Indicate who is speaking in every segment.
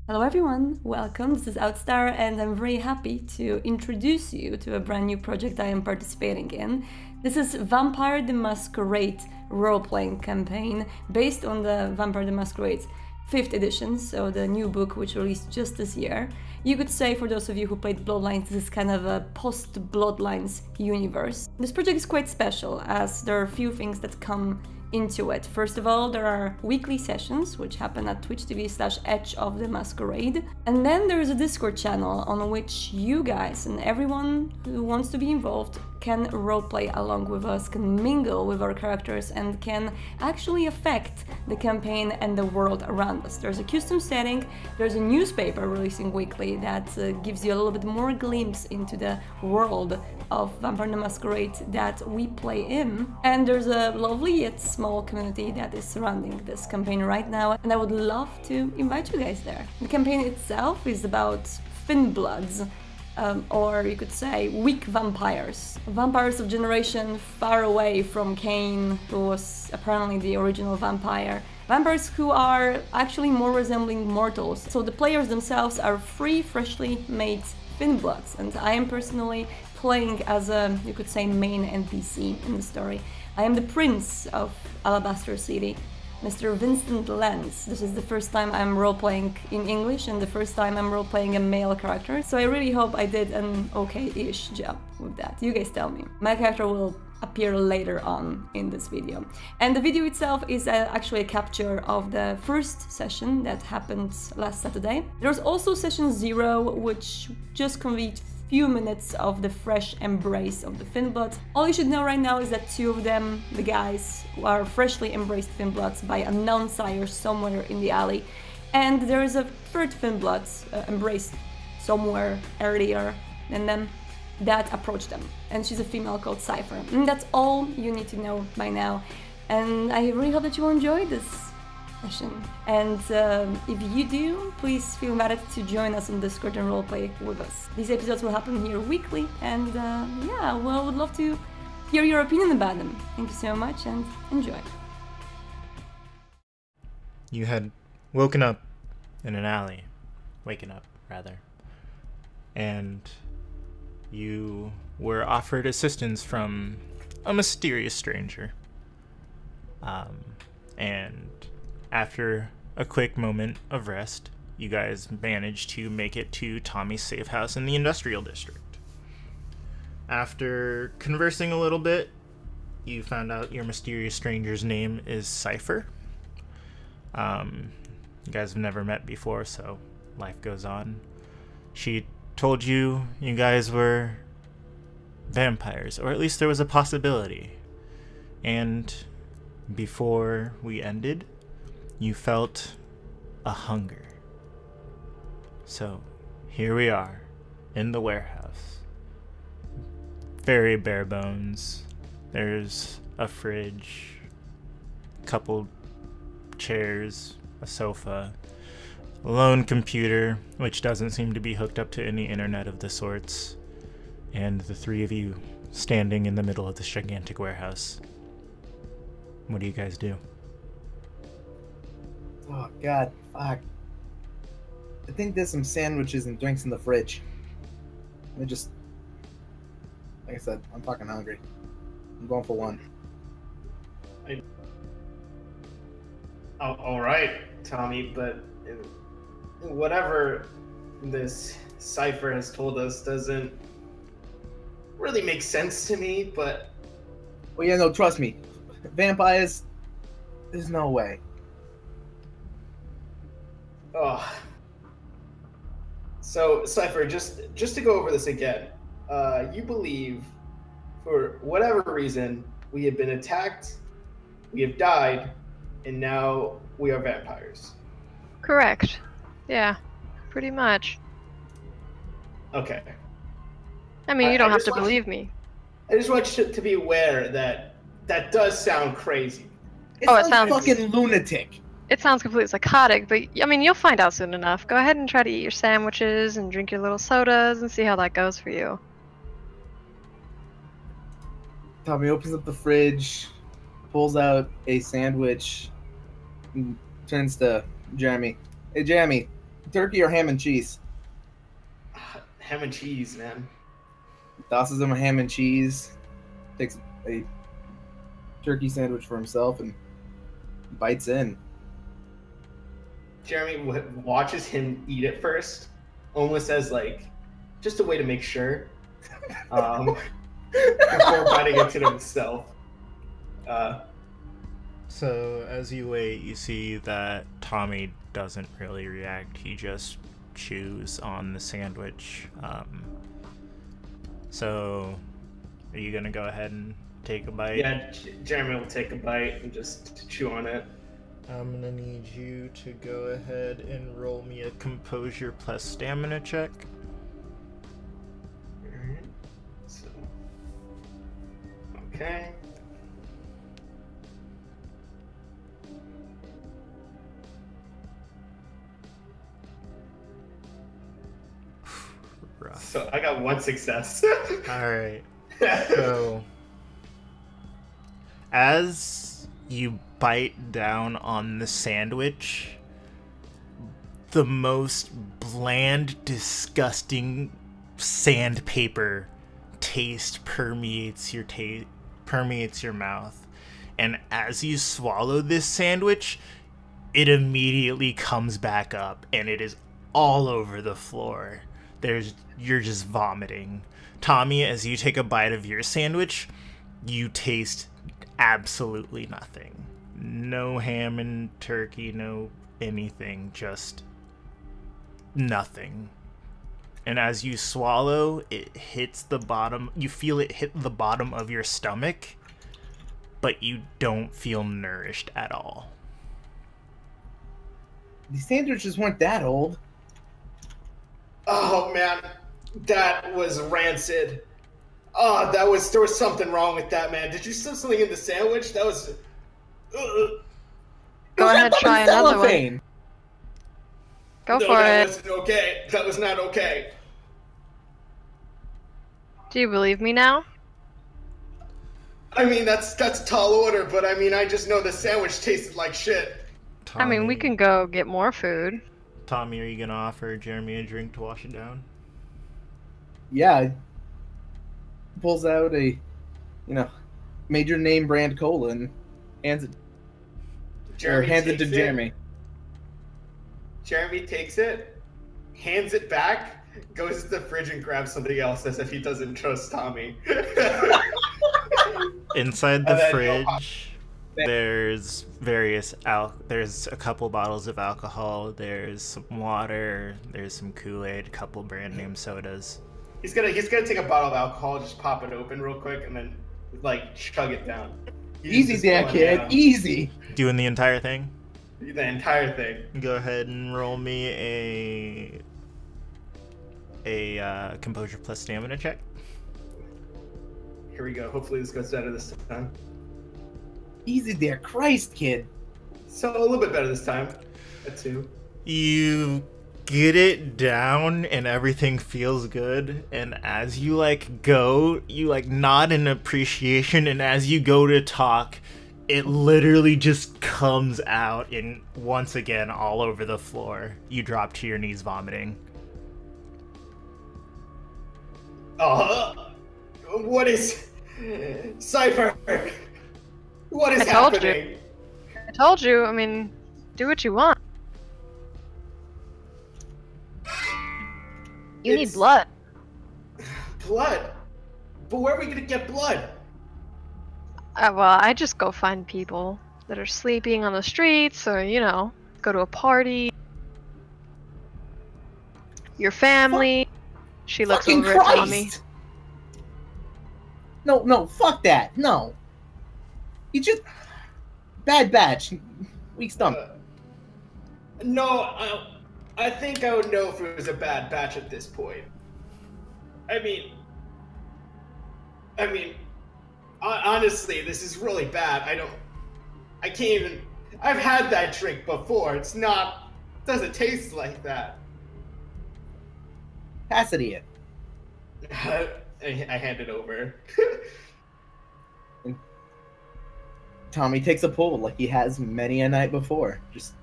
Speaker 1: Hello everyone, welcome, this is Outstar and I'm very happy to introduce you to a brand new project I am participating in. This is Vampire the Masquerade role-playing campaign based on the Vampire the Masquerade 5th edition, so the new book which released just this year. You could say, for those of you who played Bloodlines, this is kind of a post-Bloodlines universe. This project is quite special as there are a few things that come into it. First of all, there are weekly sessions which happen at twitch.tv/EdgeOfTheMasquerade, and then there is a Discord channel on which you guys and everyone who wants to be involved can roleplay along with us, can mingle with our characters, and can actually affect the campaign and the world around us. There's a custom setting, there's a newspaper releasing weekly that gives you a little bit more glimpse into the world of Vampire the Masquerade that we play in, and there's a lovely yet small community that is surrounding this campaign right now, and I would love to invite you guys there. The campaign itself is about thin bloods, or you could say weak vampires. Vampires of generation far away from Cain, who was apparently the original vampire. Vampires who are actually more resembling mortals. So the players themselves are free, freshly made thin bloods, and I am personally playing as a, you could say, main NPC in the story. I am the prince of Alabaster City, Mr. Vincent Lenz. This is the first time I'm role-playing in English and the first time I'm role-playing a male character, so I really hope I did an okay-ish job with that. You guys tell me. My character will appear later on in this video. And the video itself is actually a capture of the first session that happened last Saturday. There's also session 0, which just convened few minutes of the fresh embrace of the Thinbloods. All you should know right now is that 2 of them, the guys, are freshly embraced Thinbloods by a non-sire somewhere in the alley, and there is a 3rd Thinblood embraced somewhere earlier than them that approached them, and she's a female called Cypher. And that's all you need to know by now, and I really hope that you will enjoy this session. And if you do, please feel invited to join us on Discord and roleplay with us. These episodes will happen here weekly, and yeah, well, I would love to hear your opinion about them. Thank you so much, and enjoy.
Speaker 2: You had woken up in an alley, waken up rather, and you were offered assistance from a mysterious stranger. And after a quick moment of rest, you guys managed to make it to Tommy's safe house in the industrial district. After conversing a little bit, you found out your mysterious stranger's name is Cypher. You guys have never met before, so life goes on. She told you you guys were vampires, or at least there was a possibility. And before we ended, you felt a hunger. So here we are in the warehouse. Very bare bones. There's a fridge, a couple chairs, a sofa, a lone computer, which doesn't seem to be hooked up to any internet of the sorts, and the 3 of you standing in the middle of this gigantic warehouse. What do you guys do?
Speaker 3: Oh god, fuck. I think there's some sandwiches and drinks in the fridge. Let me just... Like I said, I'm fucking hungry. I'm going for one.
Speaker 4: Alright, Tommy, but whatever this Cypher has told us doesn't really make sense to me, but...
Speaker 3: Well, yeah, no, trust me. Vampires, there's no way.
Speaker 4: Oh. So, Cypher, just to go over this again, you believe, for whatever reason, we have been attacked, we have died, and now we are vampires.
Speaker 5: Correct. Yeah, pretty much.
Speaker 4: Okay.
Speaker 5: I mean, you don't have to believe me.
Speaker 4: I just want you to be aware that that does sound crazy.
Speaker 3: It
Speaker 5: sounds
Speaker 3: fucking lunatic.
Speaker 5: It sounds completely psychotic, but I mean, you'll find out soon enough. Go ahead and try to eat your sandwiches and drink your little sodas and see how that goes for you.
Speaker 3: Tommy opens up the fridge, pulls out a sandwich, and turns to Jeremy. Hey, Jeremy, Turkey or ham and cheese?
Speaker 4: Ham and cheese, man.
Speaker 3: Tosses him a ham and cheese, takes a turkey sandwich for himself, and bites in.
Speaker 4: Jeremy watches him eat it first, almost as like just a way to make sure, before biting into himself.
Speaker 2: So as you wait, you see that Tommy doesn't really react. He just chews on the sandwich. So are you gonna go ahead and take a bite?
Speaker 4: Yeah, Jeremy will take a bite and just chew on it.
Speaker 2: I'm gonna need you to go ahead and roll me a composure plus stamina check.
Speaker 4: Alright. So, okay.
Speaker 2: Rough.
Speaker 4: So I got one success.
Speaker 2: Alright. So as you bite down on the sandwich, the most bland, disgusting sandpaper taste permeates your mouth. And as you swallow this sandwich, it immediately comes back up and it is all over the floor. You're just vomiting. Tommy, as you take a bite of your sandwich, you taste absolutely nothing. No ham and turkey, no anything, just nothing. And as you swallow, it hits the bottom. You feel it hit the bottom of your stomach, but you don't feel nourished at all.
Speaker 3: These sandwiches weren't that old.
Speaker 4: Oh man, that was rancid. Oh, there was something wrong with that, man. Did you slip something in the sandwich? That was.
Speaker 5: Go ahead, try another one.
Speaker 3: Cellophane.
Speaker 5: Go
Speaker 4: No,
Speaker 5: for
Speaker 4: that
Speaker 5: it.
Speaker 4: wasn't okay. That was not okay.
Speaker 5: Do you believe me now?
Speaker 4: I mean, that's a tall order, but I mean, I just know the sandwich tasted like shit.
Speaker 2: Tommy,
Speaker 5: I mean, we can go get more food.
Speaker 2: Tommy, are you gonna offer Jeremy a drink to wash it down?
Speaker 3: Yeah. Pulls out a, major name brand cola and hands it to
Speaker 4: takes
Speaker 3: Jeremy.
Speaker 4: Jeremy takes it, hands it back, goes to the fridge and grabs something else as if he doesn't trust Tommy.
Speaker 2: Inside the
Speaker 4: And then
Speaker 2: fridge, there's there's a couple bottles of alcohol, there's some water, there's some Kool-Aid, a couple brand name sodas.
Speaker 4: He's gonna take a bottle of alcohol, just pop it open real quick, and then like chug it down.
Speaker 3: Easy there, kid.
Speaker 4: Down.
Speaker 3: Easy.
Speaker 2: Doing the entire thing?
Speaker 4: The entire thing.
Speaker 2: Go ahead and roll me a composure plus stamina check.
Speaker 4: Here we go. Hopefully this goes better this time.
Speaker 3: Easy there. Christ, kid.
Speaker 4: So a little bit better this time. A 2.
Speaker 2: You get it down and everything feels good, and as you go, you nod in appreciation, and as you go to talk, it literally just comes out and once again all over the floor. You drop to your knees vomiting.
Speaker 4: What is Cypher? What is
Speaker 5: I told
Speaker 4: happening?
Speaker 5: I told you, I mean, do what you want. You need blood.
Speaker 4: Blood? But where are we gonna get blood?
Speaker 5: Well, I just go find people that are sleeping on the streets, or, go to a party. Your family. She looks
Speaker 3: Fucking
Speaker 5: over at Tommy.
Speaker 3: Christ! No, fuck that. No. You just... Bad batch. Weak stump.
Speaker 4: No, I think I would know if it was a bad batch at this point. I mean, honestly, this is really bad. I can't even, I've had that drink before. It doesn't taste like that.
Speaker 3: Pass it in.
Speaker 4: I hand it over.
Speaker 3: And Tommy takes a pull like he has many a night before. Just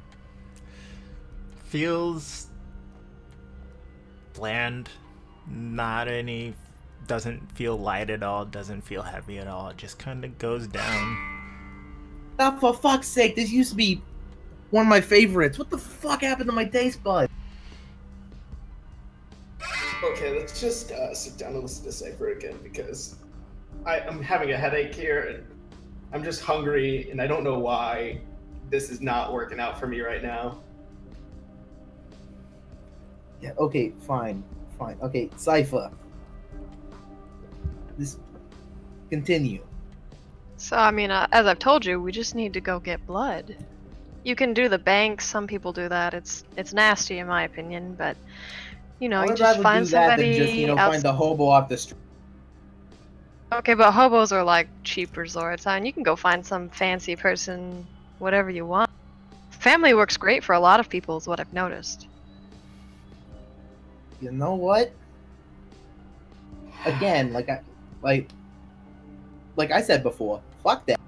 Speaker 2: Feels bland. Not any, doesn't feel light at all, doesn't feel heavy at all. It just kind of goes down.
Speaker 3: Oh, for fuck's sake, this used to be one of my favorites. What the fuck happened to my taste bud?
Speaker 4: Okay, let's just sit down and listen to Cypher again, because I'm having a headache here, and I'm just hungry, and I don't know why this is not working out for me right now.
Speaker 3: Yeah, okay, fine. Okay, Cypher. Continue.
Speaker 5: So, I mean, as I've told you, we just need to go get blood. You can do the bank. Some people do that. It's nasty, in my opinion, but, you know,
Speaker 3: I
Speaker 5: you
Speaker 3: would
Speaker 5: just
Speaker 3: rather
Speaker 5: find
Speaker 3: do that
Speaker 5: somebody
Speaker 3: than just, find the hobo off the street.
Speaker 5: Okay, but hobos are like cheap resorts. I mean, you can go find some fancy person, whatever you want. Family works great for a lot of people, is what I've noticed.
Speaker 3: You know what? Again, like I said before, fuck that.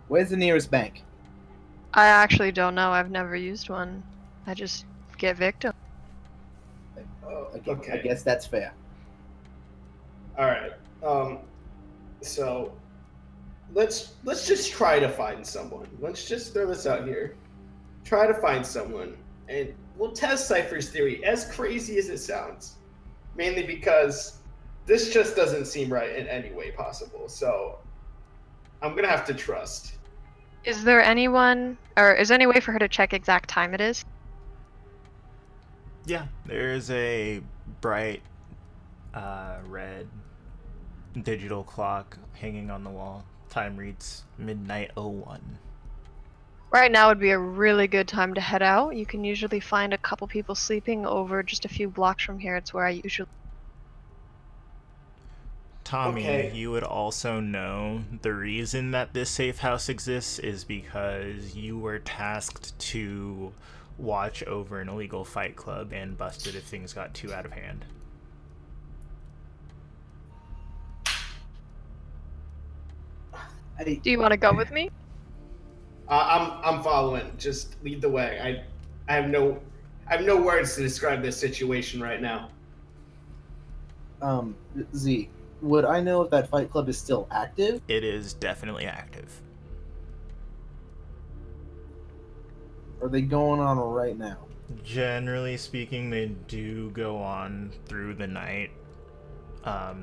Speaker 3: Where's the nearest bank?
Speaker 5: I actually don't know. I've never used one. I just get victim.
Speaker 3: I guess that's fair.
Speaker 4: All right. So let's just try to find someone. Let's just throw this out here. Try to find someone, and we'll test Cypher's theory, as crazy as it sounds. Mainly because this just doesn't seem right in any way possible. So I'm gonna have to trust.
Speaker 5: Is there anyone, or is there any way for her to check exact time it is?
Speaker 2: Yeah, there's a bright red digital clock hanging on the wall. Time reads midnight 01.
Speaker 5: Right now would be a really good time to head out. You can usually find a couple people sleeping over just a few blocks from here. It's where I usually...
Speaker 2: Tommy,
Speaker 4: Okay.
Speaker 2: you would also know the reason that this safe house exists is because you were tasked to watch over an illegal fight club and bust it if things got too out of hand.
Speaker 5: Do you want to go with me?
Speaker 4: I'm following. Just lead the way. I have no words to describe this situation right now.
Speaker 3: Z, would I know if that fight club is still active?
Speaker 2: It is definitely active.
Speaker 3: Or are they going on right now?
Speaker 2: Generally speaking, they do go on through the night.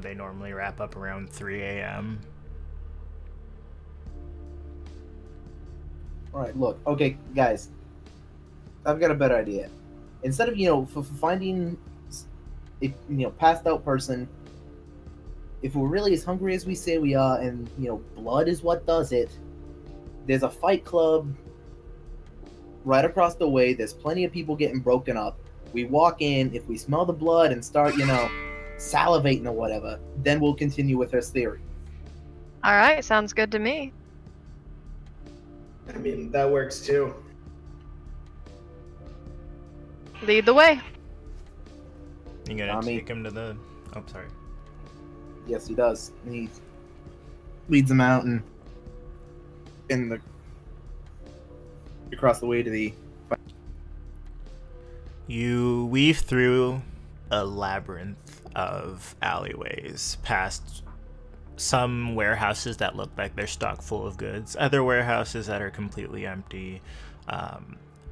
Speaker 2: They normally wrap up around 3 a.m.
Speaker 3: Alright, look. Okay, guys. I've got a better idea. Instead of, for finding a, passed out person, if we're really as hungry as we say we are, and, blood is what does it, there's a fight club right across the way. There's plenty of people getting broken up. We walk in. If we smell the blood and start, salivating or whatever, then we'll continue with her theory.
Speaker 5: Alright, sounds good to me.
Speaker 4: I mean, that works too.
Speaker 5: Lead the way.
Speaker 2: You gonna
Speaker 3: Tommy.
Speaker 2: take him to the... Oh, sorry.
Speaker 3: Yes, he does. And he leads them out and across the way to the...
Speaker 2: You weave through a labyrinth of alleyways, past some warehouses that look like they're stocked full of goods, other warehouses that are completely empty.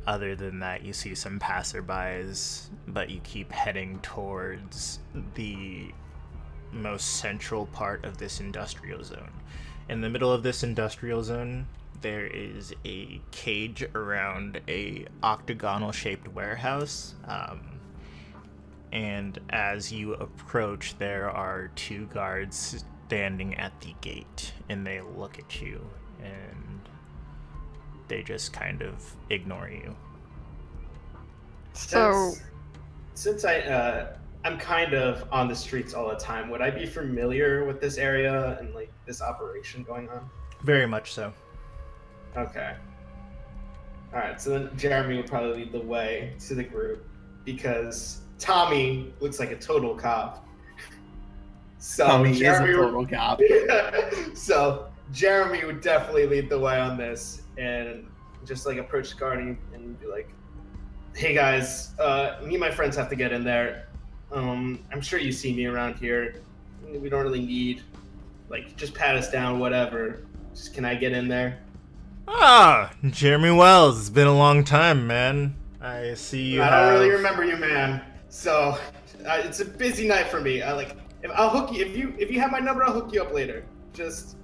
Speaker 2: Other than that, you see some passerbys, but you keep heading towards the most central part of this industrial zone. In the middle of this industrial zone, there is a cage around a octagonal shaped warehouse. And as you approach, there are two guards standing at the gate, and they look at you, and they just kind of ignore you.
Speaker 4: Since I'm kind of on the streets all the time, would I be familiar with this area and like this operation going on?
Speaker 2: Very much so.
Speaker 4: Okay. All right. So then Jeremy would probably lead the way to the group because Tommy looks like a total cop. So
Speaker 3: Tommy
Speaker 4: Jeremy
Speaker 3: is a total cop.
Speaker 4: So Jeremy would definitely lead the way on this and just like approach the guard and be like, Hey guys, me and my friends have to get in there. I'm sure you see me around here. We don't really need, like, just pat us down, whatever. Just can I get in there?
Speaker 2: Ah, Jeremy Wells. It's been a long time, man. I see you.
Speaker 4: I don't really remember you, man. So it's a busy night for me. I'll hook you if you have my number. I'll hook you up later. Just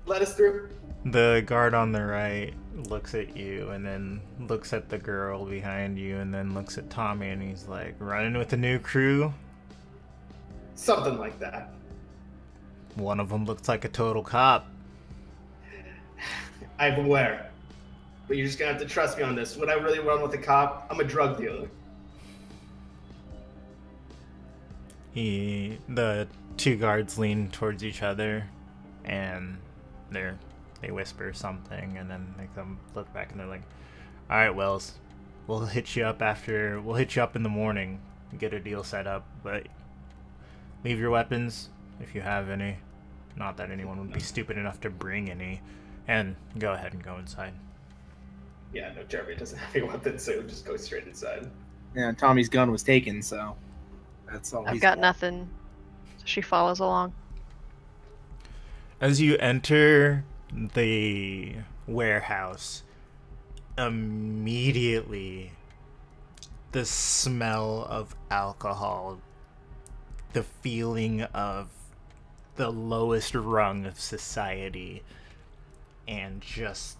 Speaker 4: let us through.
Speaker 2: The guard on the right looks at you and then looks at the girl behind you and then looks at Tommy and he's like, running with the new crew?
Speaker 4: Something like that.
Speaker 2: One of them looks like a total cop.
Speaker 4: I'm aware. But you're just gonna have to trust me on this. Would I really run with a cop? I'm a drug dealer.
Speaker 2: The two guards lean towards each other and they whisper something and then they come look back and they're like, all right, Wells, we'll hit you up in the morning, get a deal set up, but leave your weapons if you have any. Not that anyone would be stupid enough to bring any. And go ahead and go inside.
Speaker 4: Yeah, no, Jeremy doesn't have any weapons, so he'll just go straight inside.
Speaker 3: Yeah, Tommy's gun was taken, so that's all.
Speaker 5: I've got nothing. So she follows along.
Speaker 2: As you enter the warehouse, immediately the smell of alcohol, the feeling of the lowest rung of society, and just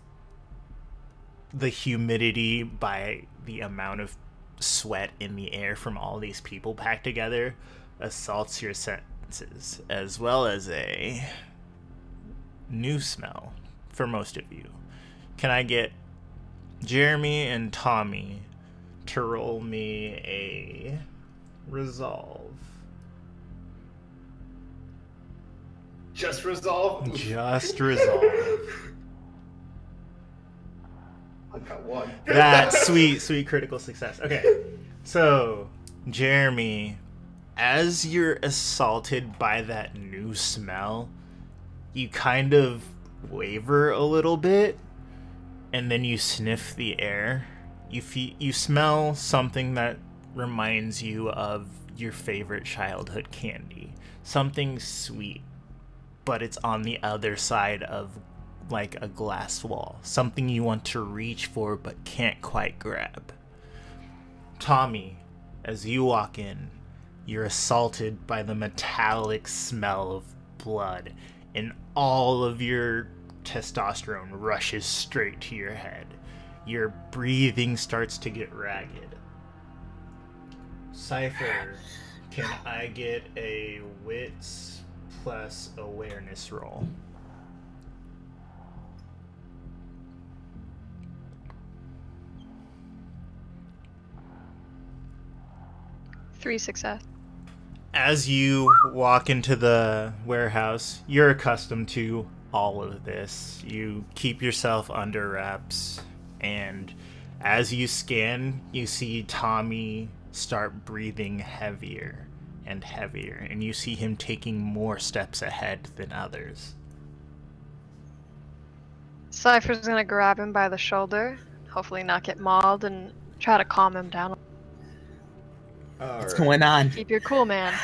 Speaker 2: the humidity by the amount of sweat in the air from all these people packed together assaults your senses, as well as a new smell for most of you. Can I get Jeremy and Tommy to roll me a resolve?
Speaker 4: Just resolve?
Speaker 2: Just resolve.
Speaker 4: I got one.
Speaker 2: That sweet critical success. Okay, so Jeremy, as you're assaulted by that new smell, you kind of waver a little bit, and then you sniff the air. You smell something that reminds you of your favorite childhood candy. Something sweet, but it's on the other side of like a glass wall. Something you want to reach for but can't quite grab. Tommy, as you walk in, you're assaulted by the metallic smell of blood, and all of your testosterone rushes straight to your head. Your breathing starts to get ragged. Cypher, can I get a wits plus awareness roll?
Speaker 5: Three success.
Speaker 2: As you walk into the warehouse, you're accustomed to all of this. You keep yourself under wraps, and as you scan, you see Tommy start breathing heavier and heavier, and you see him taking more steps ahead than others.
Speaker 5: Cypher's gonna grab him by the shoulder, hopefully not get mauled, and try to calm him down.
Speaker 3: What's going on?
Speaker 5: Keep your cool, man.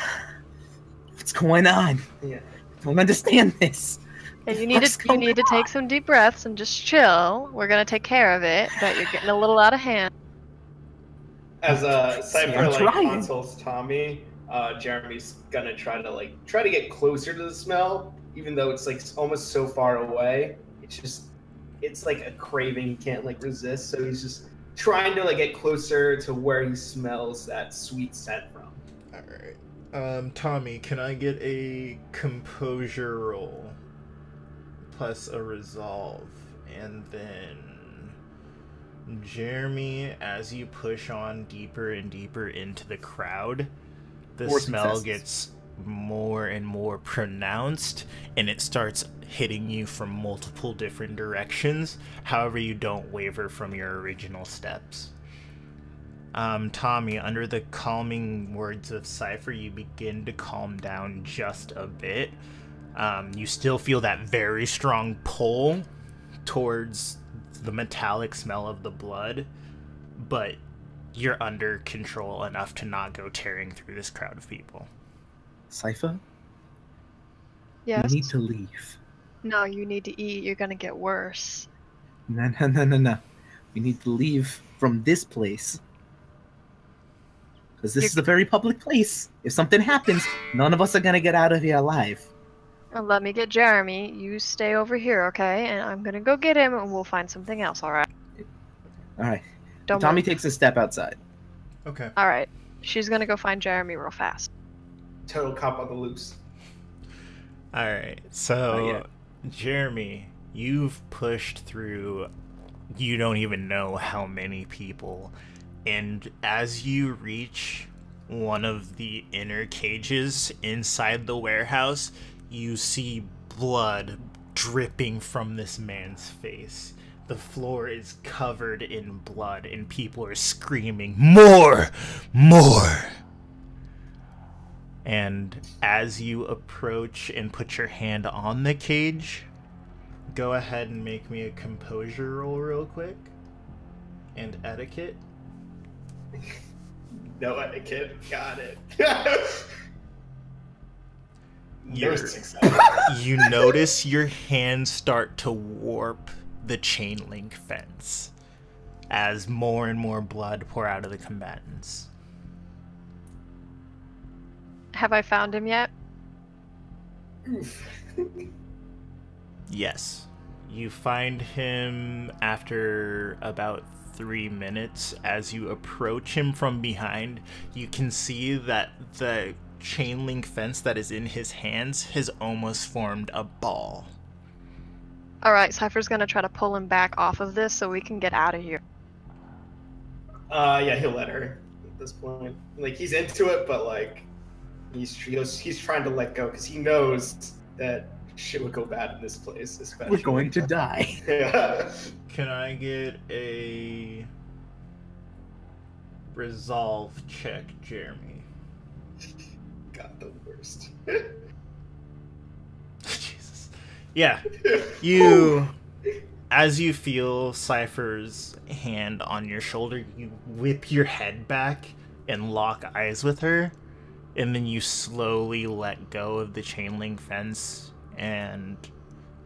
Speaker 3: What's going on?
Speaker 4: Yeah.
Speaker 3: I don't understand this.
Speaker 5: Yeah, you need to take some deep breaths and just chill. We're gonna take care of it, but you're getting a little out of hand.
Speaker 4: As Cypher
Speaker 3: I'm trying.
Speaker 4: consults Tommy, Jeremy's gonna try to get closer to the smell, even though it's like almost so far away. It's like a craving he can't like resist, so he's just trying to like get closer to where he smells that sweet scent from.
Speaker 2: Alright. Tommy, can I get a composure roll plus a resolve? And then Jeremy, as you push on deeper and deeper into the crowd, the smell gets more and more pronounced, and it starts hitting you from multiple different directions. However, you don't waver from your original steps. Tommy, under the calming words of Cypher, you begin to calm down just a bit. You still feel that very strong pull towards the metallic smell of the blood, but you're under control enough to not go tearing through this crowd of people.
Speaker 3: Cypher,
Speaker 5: Yes.
Speaker 3: we need to leave.
Speaker 5: No, you need to eat. You're gonna get worse.
Speaker 3: No. We need to leave from this place. Because this is a very public place. If something happens, none of us are gonna get out of here alive.
Speaker 5: Well, let me get Jeremy. You stay over here, okay? And I'm gonna go get him, and we'll find something else. All right.
Speaker 3: All right.
Speaker 5: Don't
Speaker 3: Tommy
Speaker 5: move.
Speaker 3: takes a step outside.
Speaker 2: Okay.
Speaker 5: All right. She's gonna go find Jeremy real fast.
Speaker 4: Total cop on the loose.
Speaker 2: All right. So, Jeremy, you've pushed through. You don't even know how many people, and as you reach one of the inner cages inside the warehouse, you see blood dripping from this man's face. The floor is covered in blood, and people are screaming, "More! More!" And as you approach and put your hand on the cage, go ahead and make me a composure roll real quick. And etiquette.
Speaker 4: No etiquette. Got it.
Speaker 2: You notice your hands start to warp the chain link fence as more and more blood pour out of the combatants.
Speaker 5: Have I found him yet?
Speaker 2: Yes. You find him after about 3 minutes. As you approach him from behind, you can see that the chain link fence that is in his hands has almost formed a ball.
Speaker 5: Alright, Cypher's gonna try to pull him back off of this so we can get out of here.
Speaker 4: Yeah, he'll let her at this point. Like, he's into it, but like, he's trying to let go because he knows that shit would go bad in this place, especially.
Speaker 3: We're going to die.
Speaker 4: Yeah.
Speaker 2: Can I get a resolve check, Jeremy?
Speaker 4: Got the worst.
Speaker 2: Jesus. Yeah. You, as you feel Cypher's hand on your shoulder, you whip your head back and lock eyes with her, and then you slowly let go of the chain link fence, and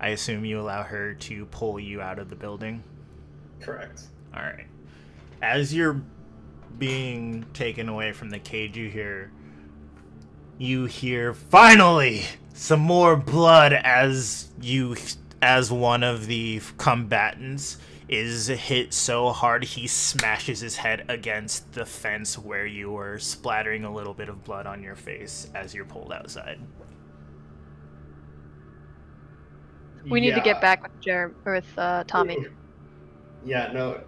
Speaker 2: I assume you allow her to pull you out of the building?
Speaker 4: Correct.
Speaker 2: Alright. As you're being taken away from the cage, you hear finally some more blood as one of the combatants is hit so hard he smashes his head against the fence where you were, splattering a little bit of blood on your face as you're pulled outside.
Speaker 5: We need to get back with Tommy.
Speaker 4: Yeah, no.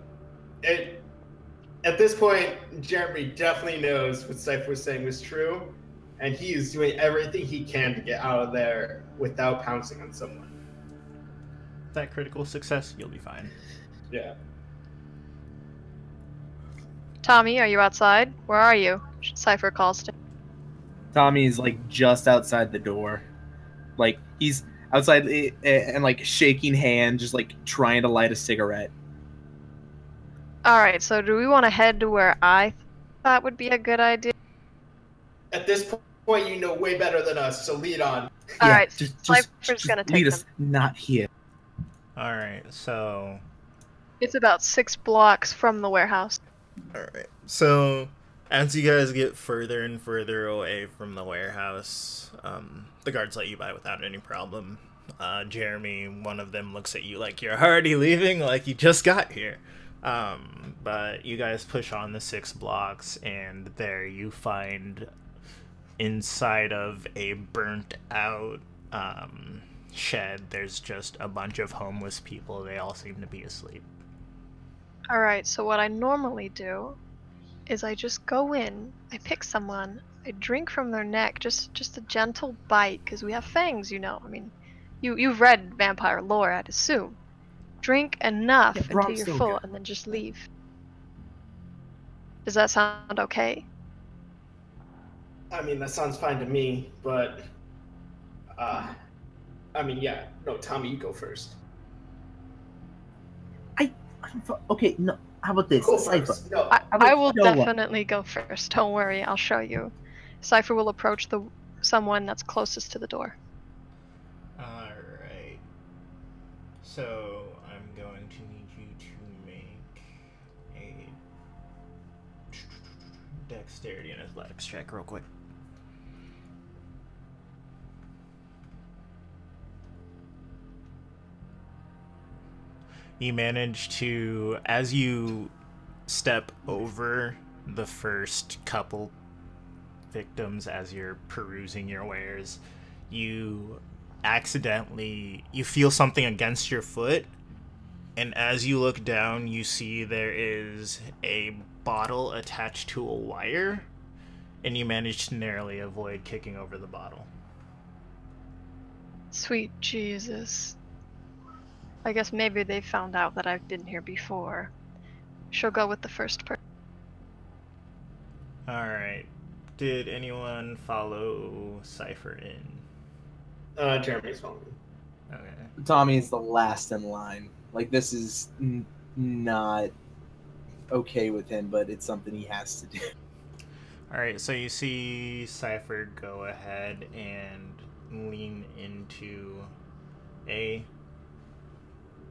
Speaker 4: At this point, Jeremy definitely knows what Cypher was saying was true, and he is doing everything he can to get out of there without pouncing on someone.
Speaker 2: That critical success, you'll be fine.
Speaker 4: Yeah.
Speaker 5: Tommy, are you outside? Where are you? Cypher calls to.
Speaker 3: Tommy's like just outside the door. Like he's outside and like shaking hand, just like trying to light a cigarette.
Speaker 5: Alright, so do we want to head to where I thought would be a good idea?
Speaker 4: At this point, you know way better than us, so lead on.
Speaker 5: Alright,
Speaker 3: just
Speaker 5: Cypher's gonna take
Speaker 3: lead
Speaker 5: them.
Speaker 3: us not here.
Speaker 2: Alright, so...
Speaker 5: It's about 6 blocks from the warehouse.
Speaker 2: Alright, so as you guys get further and further away from the warehouse, the guards let you by without any problem. Jeremy, one of them looks at you like you're already leaving, like you just got here. But you guys push on the 6 blocks, and there you find inside of a burnt out shed, there's just a bunch of homeless people. They all seem to be asleep.
Speaker 5: Alright, so what I normally do is I just go in, I pick someone, I drink from their neck, just a gentle bite, because we have fangs, you know. I mean, you've read vampire lore, I'd assume. Drink enough until you're full, and then just leave. Does that sound okay?
Speaker 4: I mean, that sounds fine to me, but... I mean, yeah. No, Tommy, you go first.
Speaker 3: Okay, no. How about this,
Speaker 4: Go
Speaker 3: Cypher?
Speaker 4: first. No.
Speaker 5: I will
Speaker 3: show 'em?
Speaker 5: definitely go first. Don't worry, I'll show you. Cypher will approach someone that's closest to the door.
Speaker 2: Alright. So, I'm going to need you to make a dexterity and athletics check real quick. You manage to, as you step over the first couple victims as you're perusing your wares, you feel something against your foot, and as you look down, you see there is a bottle attached to a wire, and you manage to narrowly avoid kicking over the bottle.
Speaker 5: Sweet Jesus. I guess maybe they found out that I've been here before. She'll go with the first person.
Speaker 2: Alright. Did anyone follow Cypher in?
Speaker 4: Jeremy's phone.
Speaker 2: Okay.
Speaker 3: Tommy is the last in line. Like, this is not okay with him, but it's something he has to do.
Speaker 2: Alright, so you see Cypher go ahead and lean into a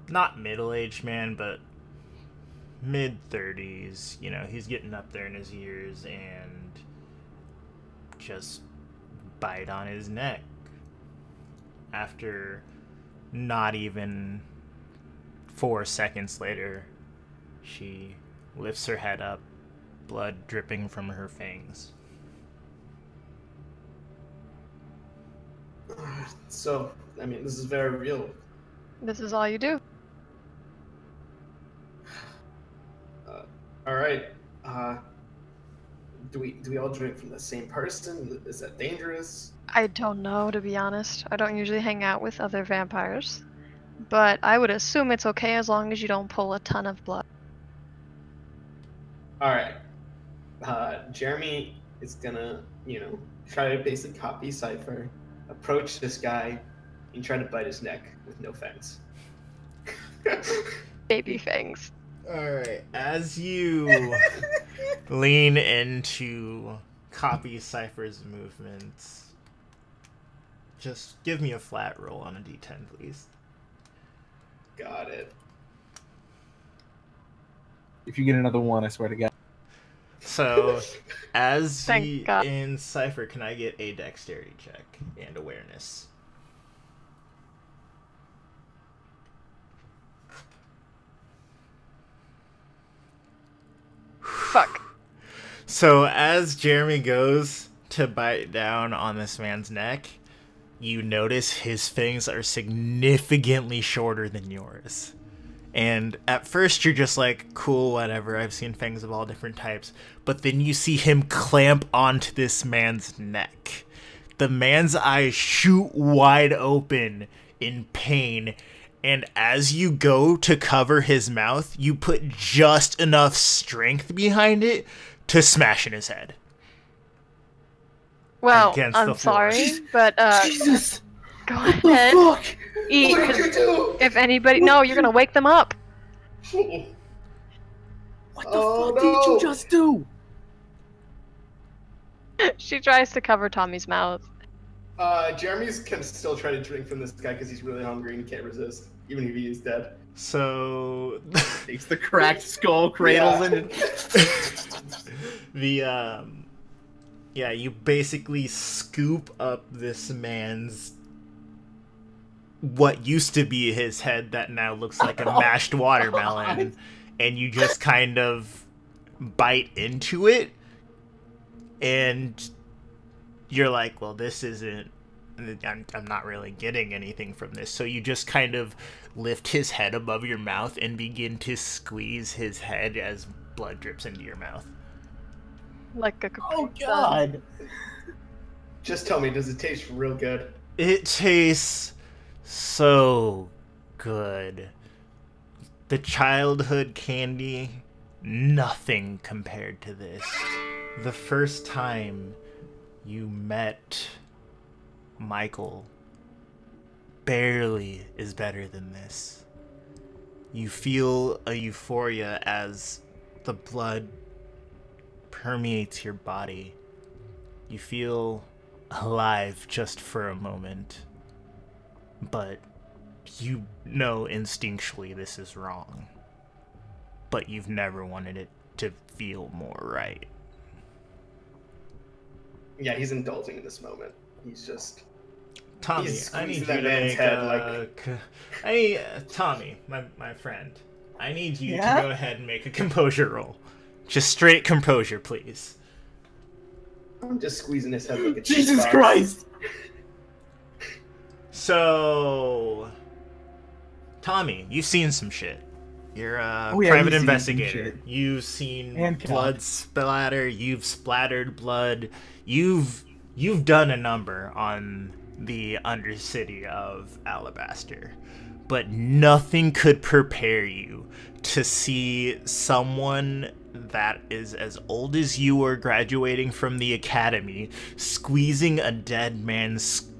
Speaker 2: not middle-aged man, but mid-30s. You know, he's getting up there in his years, and just bite on his neck. After not even 4 seconds later, she lifts her head up, blood dripping from her fangs.
Speaker 4: So, I mean, this is very real.
Speaker 5: This is all you do.
Speaker 4: All right. Do we all drink from the same person? Is that dangerous?
Speaker 5: I don't know, to be honest. I don't usually hang out with other vampires. But I would assume it's okay as long as you don't pull a ton of blood.
Speaker 4: All right. Jeremy is gonna, try to basically copy Cypher, approach this guy, and try to bite his neck with no fangs.
Speaker 5: Baby fangs.
Speaker 2: Alright, as you lean into copy Cypher's movements, just give me a flat roll on a d10, please.
Speaker 4: Got it.
Speaker 3: If you get another one, I swear to God.
Speaker 2: So, as
Speaker 5: Thank God.
Speaker 2: in Cypher, can I get a dexterity check and awareness?
Speaker 5: Fuck.
Speaker 2: So as Jeremy goes to bite down on this man's neck, you notice his fangs are significantly shorter than yours. And at first you're just like, cool, whatever, I've seen fangs of all different types. But then you see him clamp onto this man's neck. The man's eyes shoot wide open in pain. And as you go to cover his mouth, you put just enough strength behind it to smash in his head.
Speaker 5: Well,
Speaker 2: Against
Speaker 5: I'm
Speaker 2: the floor.
Speaker 5: sorry, but
Speaker 3: Jesus!
Speaker 5: go
Speaker 3: What the
Speaker 5: ahead.
Speaker 3: fuck?
Speaker 5: Eat.
Speaker 4: What did
Speaker 5: 'Cause
Speaker 4: you do?
Speaker 5: if anybody, no, you're gonna wake them up.
Speaker 3: What the
Speaker 4: Oh,
Speaker 3: fuck did
Speaker 4: no.
Speaker 3: you just do?
Speaker 5: She tries to cover Tommy's mouth.
Speaker 4: Jeremy's can still try to drink from this guy because he's really hungry and can't resist, even if he is dead.
Speaker 2: So
Speaker 3: Takes the cracked skull, cradles
Speaker 4: Yeah.
Speaker 3: it.
Speaker 2: you basically scoop up this man's what used to be his head that now looks like a mashed watermelon, and you just kind of bite into it, and you're like, well, this isn't, I'm not really getting anything from this. So you just kind of lift his head above your mouth and begin to squeeze his head as blood drips into your mouth.
Speaker 5: Like a Capri
Speaker 3: Oh
Speaker 5: Sun.
Speaker 3: God!
Speaker 4: Just tell me, does it taste real good?
Speaker 2: It tastes so good. The childhood candy, nothing compared to this. The first time you met Michael barely is better than this. You feel a euphoria as the blood permeates your body. You feel alive just for a moment. But you know instinctually this is wrong. But you've never wanted it to feel more right.
Speaker 4: Yeah, he's indulging in this moment. He's just...
Speaker 2: Tommy, I need you to make Tommy, my friend, I need you to go ahead and make a composure roll. Just straight composure, please.
Speaker 4: I'm just squeezing his head like a
Speaker 3: Jesus Christ!
Speaker 2: So, Tommy, you've seen some shit. You're a private investigator. You've seen blood splatter. You've splattered blood. You've done a number on the undercity of Alabaster, but nothing could prepare you to see someone that is as old as you or graduating from the academy squeezing a dead man's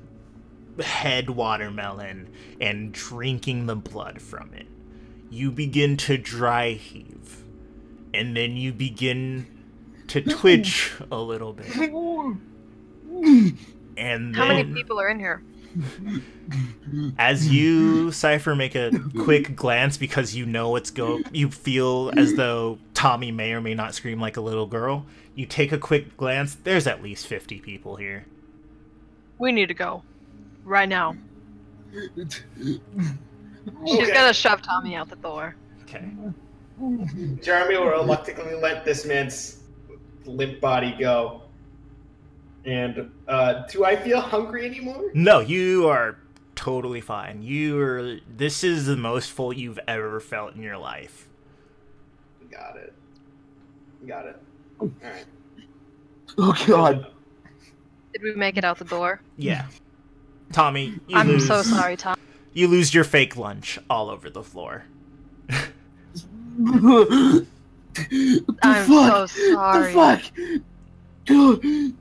Speaker 2: head watermelon and drinking the blood from it. You begin to dry heave, and then you begin to twitch a little bit. And
Speaker 5: how many people are in here?
Speaker 2: As you, Cypher, make a quick glance because you know you feel as though Tommy may or may not scream like a little girl. You take a quick glance. There's at least 50 people here.
Speaker 5: We need to go. Right now. She's gonna shove Tommy out the door.
Speaker 2: Okay.
Speaker 4: Jeremy will reluctantly let this man's limp body go. And do I feel hungry anymore?
Speaker 2: No, you are totally fine. This is the most full you've ever felt in your life.
Speaker 4: Got it. All right.
Speaker 3: Oh God.
Speaker 5: Did we make it out the door?
Speaker 2: Yeah. Tommy,
Speaker 5: I'm so sorry, Tom.
Speaker 2: You lose your fake lunch all over the floor.
Speaker 5: I'm so sorry.
Speaker 3: What the fuck? Dude.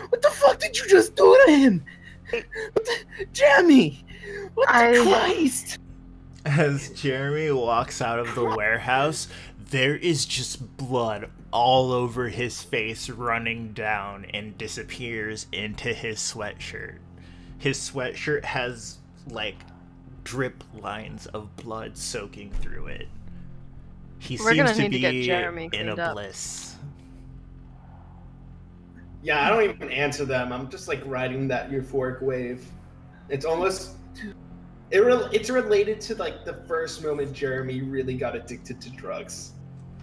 Speaker 3: What the fuck did you just do to him? Jeremy! What the Christ?
Speaker 2: As Jeremy walks out of the warehouse, there is just blood all over his face running down and disappears into his sweatshirt. His sweatshirt has, like, drip lines of blood soaking through it. He seems to be in a bliss.
Speaker 4: Yeah, I don't even answer them. I'm just like riding that euphoric wave. It's almost it's related to like the first moment Jeremy really got addicted to drugs.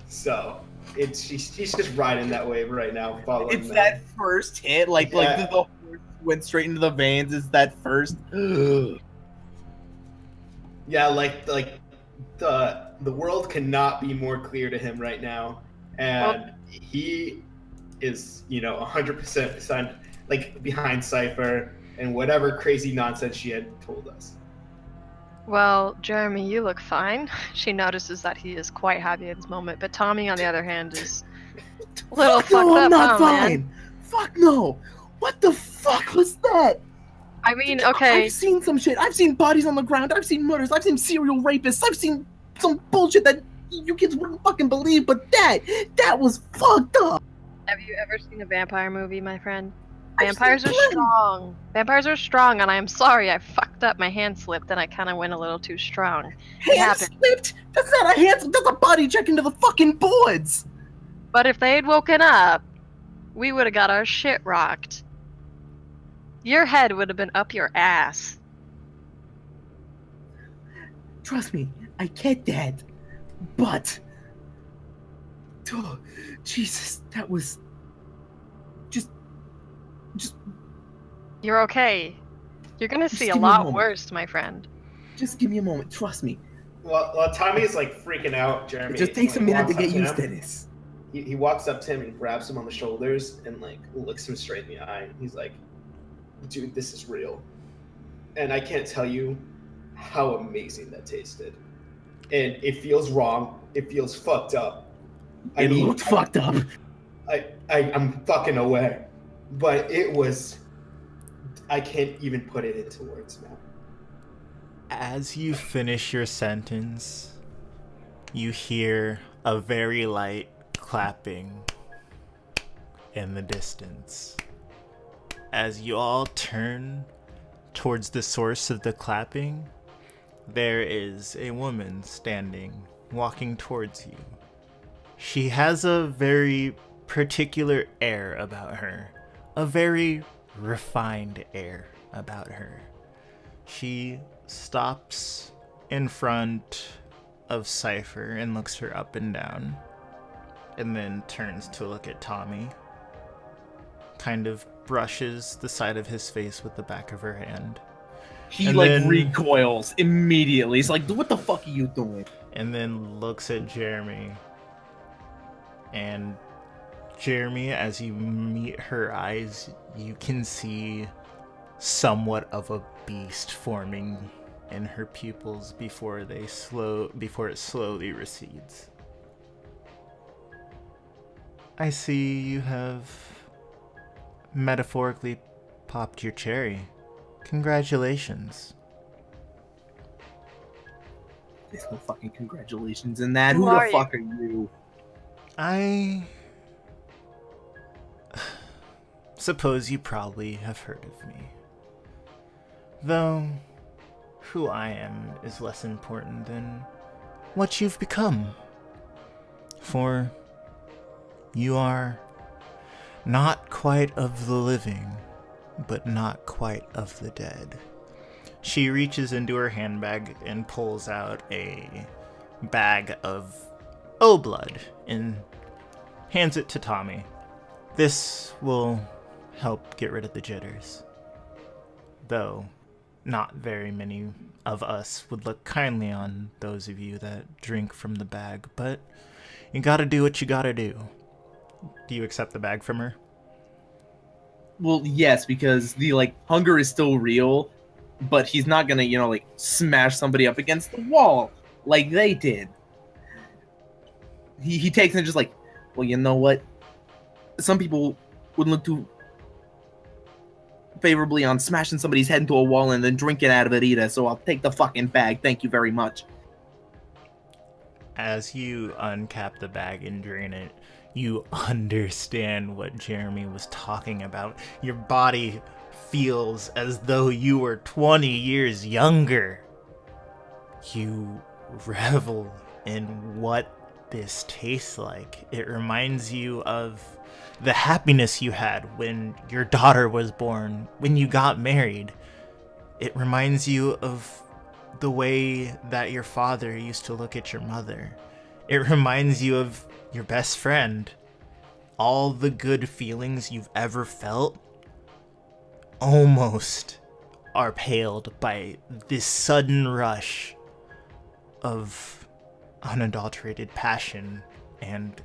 Speaker 4: So she's just riding that wave right now. Following
Speaker 3: it's that first hit, like the horse went straight into the veins. Is that first?
Speaker 4: Yeah, like the world cannot be more clear to him right now, and he is, 100% behind Cypher and whatever crazy nonsense she had told us.
Speaker 5: Well, Jeremy, you look fine. She notices that he is quite happy at this moment, but Tommy, on the other hand, is a little fucked up.
Speaker 3: I'm not fine.
Speaker 5: Man.
Speaker 3: Fuck no. What the fuck was that?
Speaker 5: I mean, okay.
Speaker 3: I've seen some shit. I've seen bodies on the ground. I've seen murders. I've seen serial rapists. I've seen some bullshit that you kids wouldn't fucking believe, but that was fucked up.
Speaker 5: Have you ever seen a vampire movie, my friend? Vampires are strong. Vampires are strong, and I'm sorry I fucked up. My hand slipped, and I kind of went a little too strong.
Speaker 3: Hand slipped? That's not a hand slip. That's a body check into the fucking boards.
Speaker 5: But if they had woken up, we would have got our shit rocked. Your head would have been up your ass.
Speaker 3: Trust me, I get that. But... oh, Jesus, that was... Just...
Speaker 5: You're okay. You're gonna see a lot worse, my friend.
Speaker 3: Just give me a moment, trust me.
Speaker 4: Well, Tommy's like freaking out, Jeremy.
Speaker 3: It just takes a minute to get used to this.
Speaker 4: He walks up to him and grabs him on the shoulders and like looks him straight in the eye. He's like, dude, this is real. And I can't tell you how amazing that tasted. And it feels wrong. It feels fucked up.
Speaker 3: It looked fucked up.
Speaker 4: I'm fucking away. But it was... I can't even put it into words, man.
Speaker 2: As you finish your sentence, you hear a very light clapping in the distance. As you all turn towards the source of the clapping, there is a woman standing, walking towards you. She has a very particular air about her, a very refined air about her. She stops in front of Cypher and looks her up and down, and then turns to look at Tommy. Kind of brushes the side of his face with the back of her hand.
Speaker 3: He
Speaker 2: And
Speaker 3: like
Speaker 2: then-
Speaker 3: recoils immediately. He's like, "What the fuck are you doing?"
Speaker 2: And then looks at Jeremy. And Jeremy, as you meet her eyes, you can see somewhat of a beast forming in her pupils before it slowly recedes. I see you have metaphorically popped your cherry. Congratulations.
Speaker 3: There's no fucking congratulations in that.
Speaker 5: Who
Speaker 3: Who
Speaker 5: are
Speaker 3: the
Speaker 5: you?
Speaker 3: fuck are you?
Speaker 2: I suppose you probably have heard of me. Though, who I am is less important than what you've become. For you are not quite of the living, but not quite of the dead. She reaches into her handbag and pulls out a bag of blood and hands it to Tommy. This will help get rid of the jitters. Though, not very many of us would look kindly on those of you that drink from the bag, but you gotta do what you gotta do. Do you accept the bag from her?
Speaker 3: Well, yes, because the like hunger is still real, but he's not gonna, like smash somebody up against the wall like they did. He takes it and just like, well, you know what? Some people would look too favorably on smashing somebody's head into a wall and then drinking out of it either, so I'll take the fucking bag. Thank you very much.
Speaker 2: As you uncap the bag and drain it, you understand what Jeremy was talking about. Your body feels as though you were 20 years younger. You revel in what this tastes like. It reminds you of the happiness you had when your daughter was born, when you got married. It reminds you of the way that your father used to look at your mother. It reminds you of your best friend. All the good feelings you've ever felt almost are paled by this sudden rush of unadulterated passion and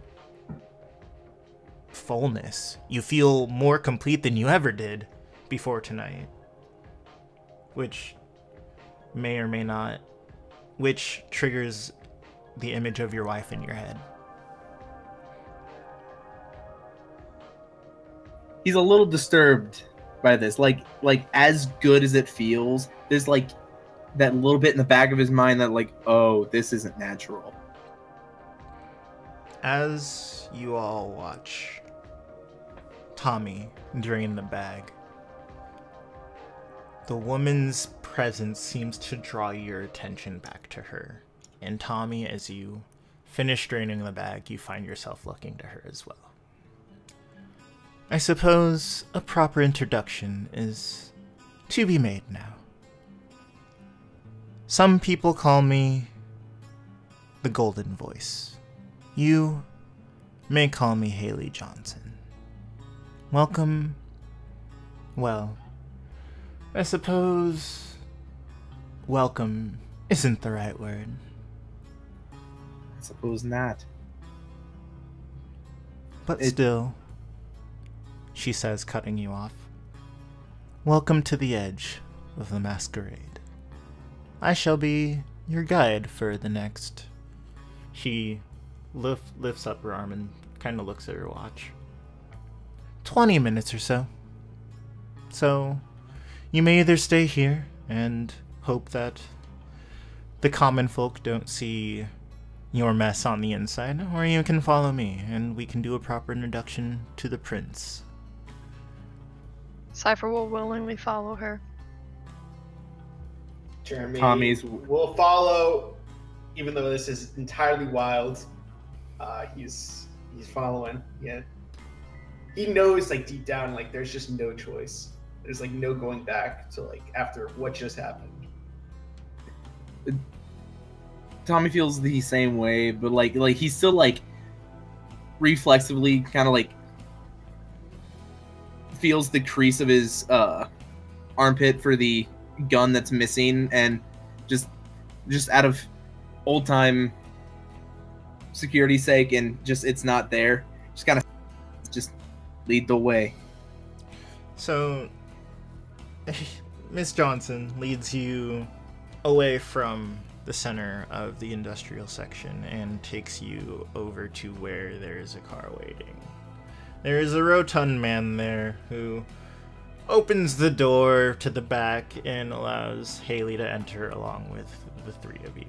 Speaker 2: fullness. You feel more complete than you ever did before tonight. Which may or may not, which triggers the image of your wife in your head.
Speaker 3: He's a little disturbed by this. Like as good as it feels, there's like that little bit in the back of his mind that like, oh, this isn't natural.
Speaker 2: As you all watch Tommy drain the bag, the woman's presence seems to draw your attention back to her. And Tommy, as you finish draining the bag, you find yourself looking to her as well. I suppose a proper introduction is to be made now. Some people call me the Golden Voice. You may call me Haley Johnson. Welcome. Well, I suppose welcome isn't the right word.
Speaker 3: I suppose not.
Speaker 2: But still, she says, cutting you off. Welcome to the edge of the Masquerade. I shall be your guide for the next... She lifts up her arm and kind of looks at her watch. 20 minutes or so. So, you may either stay here and hope that the common folk don't see your mess on the inside, or you can follow me, and we can do a proper introduction to the prince.
Speaker 5: Cypher will willingly follow her.
Speaker 4: Jeremy
Speaker 6: Tommy's
Speaker 4: will follow, even though this is entirely wild. He's following. Yeah, he knows like deep down like there's just no choice. There's like no going back to like after what just happened.
Speaker 6: Tommy feels the same way, but like he's still like reflexively kind of like feels the crease of his armpit for the gun that's missing, and just out of old time security's sake, and just it's not there, just kind of just lead the way.
Speaker 2: So Miss Johnson leads you away from the center of the industrial section and takes you over to where there is a car waiting. There is a rotund man there who opens the door to the back and allows Haley to enter along with the three of you.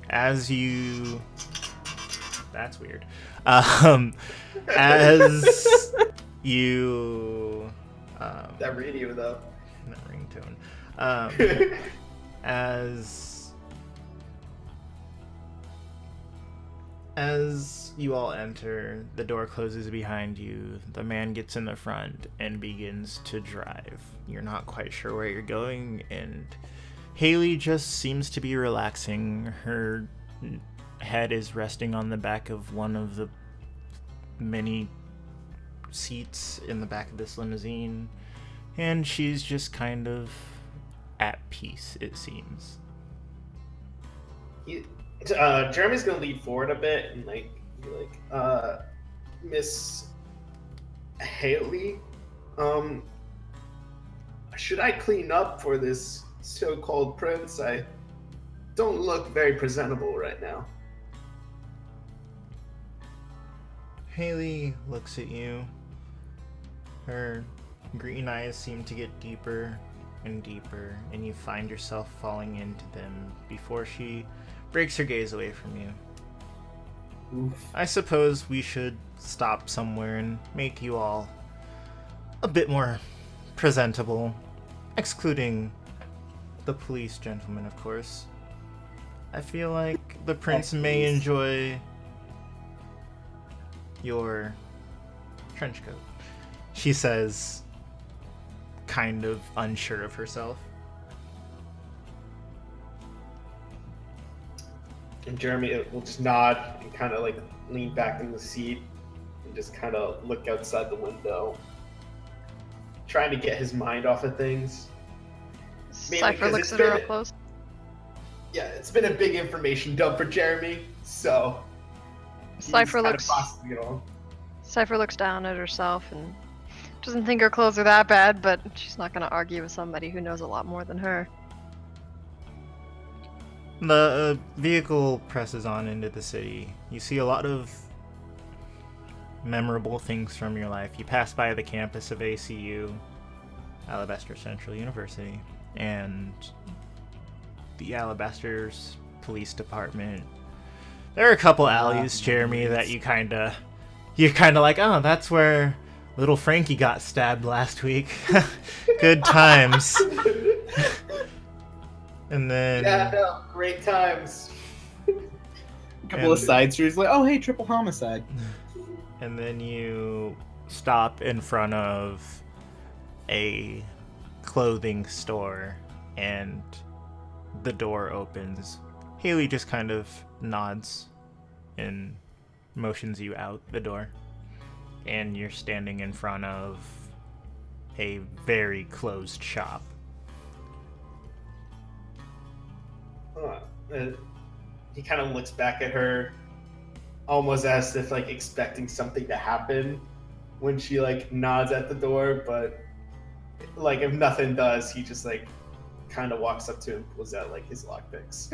Speaker 2: As you... That's weird. As you...
Speaker 4: That radio though.
Speaker 2: That ringtone. As you all enter, the door closes behind you. The man gets in the front and begins to drive. You're not quite sure where you're going, and Haley just seems to be relaxing. Her head is resting on the back of one of the many seats in the back of this limousine, and she's just kind of at peace, it seems.
Speaker 4: Jeremy's gonna lead forward a bit and be like, Miss Haley, should I clean up for this so-called prince? I don't look very presentable right now.
Speaker 2: Haley looks at you. Her green eyes seem to get deeper and deeper, and you find yourself falling into them before she breaks her gaze away from you.
Speaker 6: Oof.
Speaker 2: I suppose we should stop somewhere and make you all a bit more presentable, excluding the police gentleman, of course. I feel like the prince may enjoy your trench coat, she says, kind of unsure of herself.
Speaker 4: And Jeremy will just nod and kind of lean back in the seat and just kind of look outside the window, trying to get his mind off of things.
Speaker 5: Cypher looks at her up close.
Speaker 4: Yeah, it's been a big information dump for Jeremy, so
Speaker 5: Cypher looks down at herself and doesn't think her clothes are that bad, but she's not going to argue with somebody who knows a lot more than her.
Speaker 2: The vehicle presses on into the city. You see a lot of memorable things from your life. You pass by the campus of ACU, Alabaster Central University, and the Alabaster's police department. There are a couple alleys, Jeremy, that you're kind of like, oh, that's where little Frankie got stabbed last week. Good times. And then...
Speaker 4: Yeah, no, great times.
Speaker 6: A couple of side streets, like, oh, hey, triple homicide.
Speaker 2: And then you stop in front of a clothing store, and the door opens. Haley just kind of nods and motions you out the door. And you're standing in front of a very closed shop.
Speaker 4: He kind of looks back at her, almost as if expecting something to happen when she nods at the door, but if nothing does, he just kind of walks up to him and pulls out his lockpicks.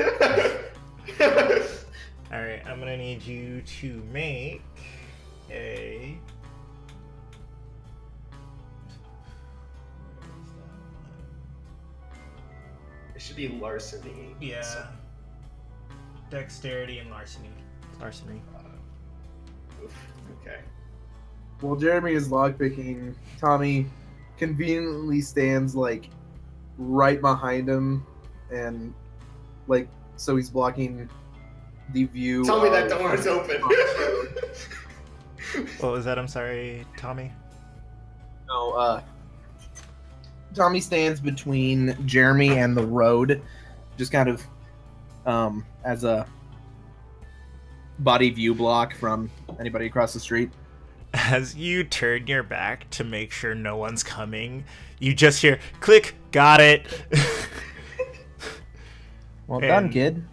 Speaker 2: All right, I'm gonna need you to make a...
Speaker 4: It should be larceny.
Speaker 2: Yeah.
Speaker 4: So.
Speaker 2: Dexterity and larceny. Larceny.
Speaker 4: Okay.
Speaker 3: While Jeremy is lockpicking, Tommy conveniently stands like right behind him, and like so he's blocking the view.
Speaker 4: Tell me that door is open.
Speaker 2: What was that? I'm sorry, Tommy.
Speaker 3: No, Tommy stands between Jeremy and the road, just kind of as a body view block from anybody across the street.
Speaker 2: As you turn your back to make sure no one's coming, you just hear click. Got it.
Speaker 3: Well done, kid.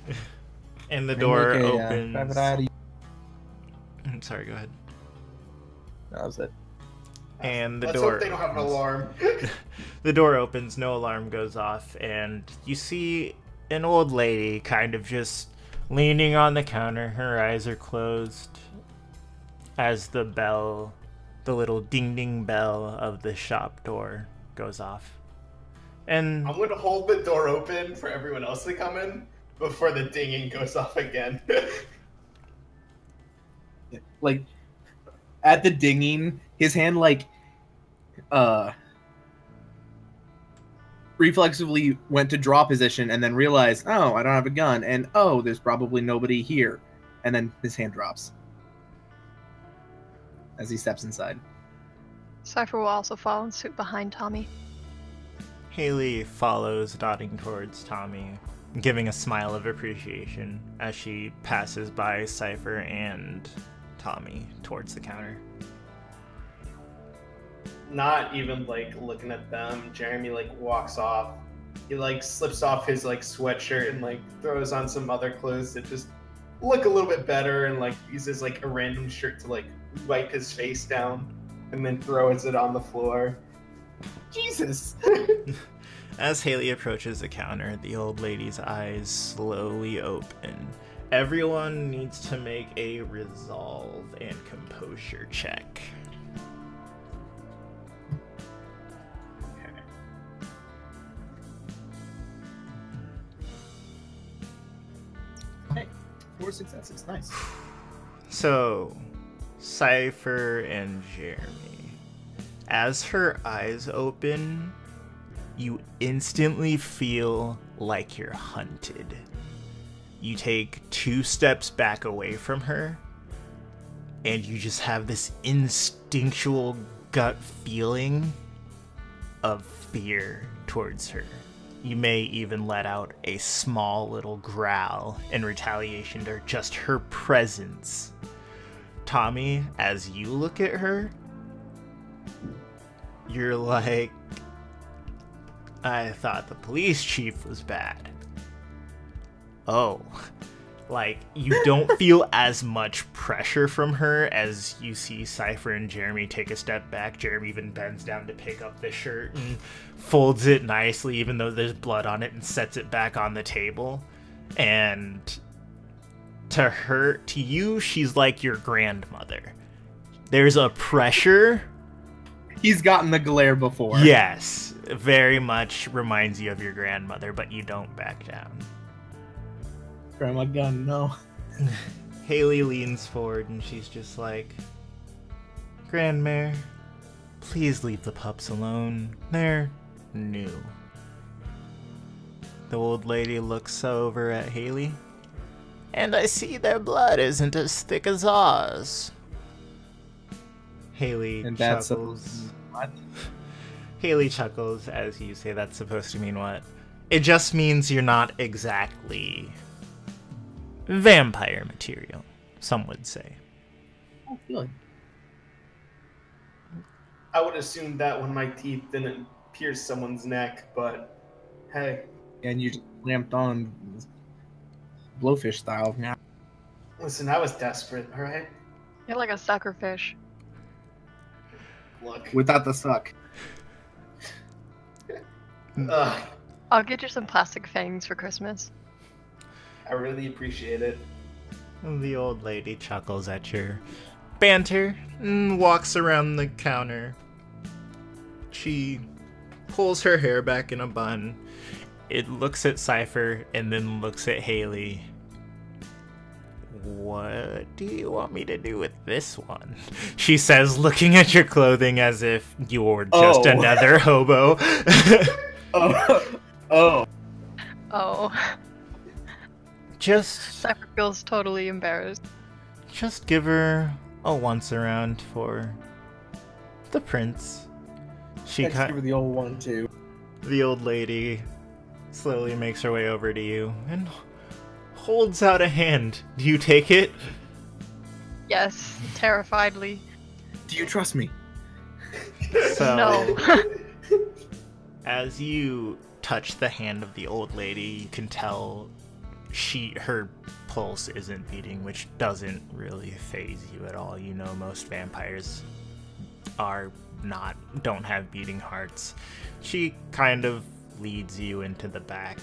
Speaker 2: And the door opens.
Speaker 3: Private eye.
Speaker 2: I'm sorry. Go ahead.
Speaker 3: That was it.
Speaker 2: And the
Speaker 4: Let's
Speaker 2: door.
Speaker 4: hope they don't have an alarm.
Speaker 2: The door opens. No alarm goes off, and you see an old lady kind of just leaning on the counter. Her eyes are closed as the bell, the little ding ding bell of the shop door goes off. And
Speaker 4: I'm gonna hold the door open for everyone else to come in before the dinging goes off again.
Speaker 3: Like at the dinging, his hand like reflexively went to draw position and then realized, oh, I don't have a gun, and oh, there's probably nobody here, and then his hand drops as he steps inside.
Speaker 5: Cypher will also follow in suit behind Tommy.
Speaker 2: Haley follows, nodding towards Tommy, giving a smile of appreciation as she passes by Cypher and Tommy towards the counter.
Speaker 4: Not even like looking at them, Jeremy like walks off. He like slips off his like sweatshirt and like throws on some other clothes that just look a little bit better, and like uses like a random shirt to like wipe his face down and then throws it on the floor. Jesus.
Speaker 2: As Haley approaches the counter, the old lady's eyes slowly open. Everyone needs to make a resolve and composure check.
Speaker 3: Hey, 4 successes, nice.
Speaker 2: So, Cypher and Jeremy. As her eyes open, you instantly feel like you're hunted. You take 2 steps back away from her, and you just have this instinctual gut feeling of fear towards her. You may even let out a small little growl in retaliation to just her presence. Tommy, as you look at her, you're like, I thought the police chief was bad. Oh, like, you don't feel as much pressure from her as you see Cypher and Jeremy take a step back. Jeremy even bends down to pick up the shirt and folds it nicely, even though there's blood on it, and sets it back on the table. And to her, to you, she's like your grandmother. There's a pressure.
Speaker 3: He's gotten the glare before.
Speaker 2: Yes, very much reminds you of your grandmother, but you don't back down.
Speaker 3: Grandma Gunn, no.
Speaker 2: Haley leans forward and she's just like, Grandmare, please leave the pups alone. They're new. The old lady looks over at Haley. And I see their blood isn't as thick as ours. Haley
Speaker 3: And that's
Speaker 2: chuckles.
Speaker 3: what?
Speaker 2: Haley chuckles as you say that's supposed to mean what? It just means you're not exactly vampire material, some would say.
Speaker 3: Oh, good.
Speaker 4: I would assume that when my teeth didn't pierce someone's neck, but hey.
Speaker 3: And you just clamped on blowfish style. Yeah.
Speaker 4: Listen, I was desperate, alright?
Speaker 5: You're like a sucker fish.
Speaker 4: Look.
Speaker 3: Without the suck.
Speaker 4: Ugh,
Speaker 5: I'll get you some plastic fangs for Christmas.
Speaker 4: I really appreciate it.
Speaker 2: The old lady chuckles at your banter and walks around the counter. She pulls her hair back in a bun. It looks at Cypher and then looks at Haley. what do you want me to do with this one? She says, looking at your clothing as if you're just another hobo.
Speaker 6: Oh.
Speaker 2: Just
Speaker 5: Cypher feels totally embarrassed.
Speaker 2: Just give her a once around for the prince. She
Speaker 6: Let's give her the old one too.
Speaker 2: The old lady slowly makes her way over to you and holds out a hand. Do you take it?
Speaker 5: Yes, terrifiedly.
Speaker 6: Do you trust me?
Speaker 2: So,
Speaker 5: No.
Speaker 2: as you touch the hand of the old lady, you can tell her pulse isn't beating, which doesn't really faze you at all. You know most vampires don't have beating hearts. She kind of leads you into the back.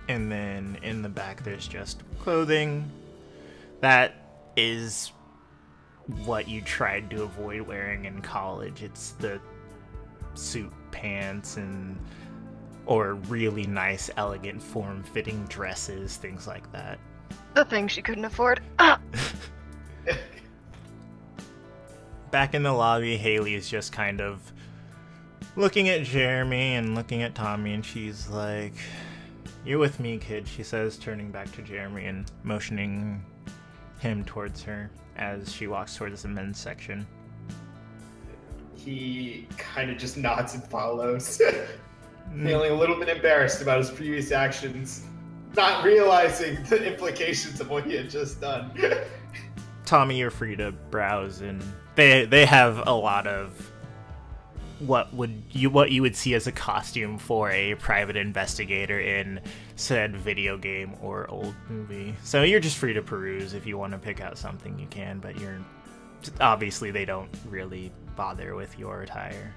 Speaker 2: And then in the back there's just clothing. That is what you tried to avoid wearing in college. It's the suit pants or really nice, elegant, form-fitting dresses, things like that.
Speaker 5: The thing she couldn't afford.
Speaker 2: Back in the lobby, Haley is just kind of looking at Jeremy and looking at Tommy, and she's like, "You're with me, kid," she says, turning back to Jeremy and motioning him towards her as she walks towards the men's section.
Speaker 4: He kind of just nods and follows, feeling a little bit embarrassed about his previous actions, not realizing the implications of what he had just done.
Speaker 2: Tommy, you're free to browse, and they have a lot of what you would see as a costume for a private investigator in said video game or old movie. So you're just free to peruse. If you want to pick out something, you can, but obviously they don't really bother with your attire.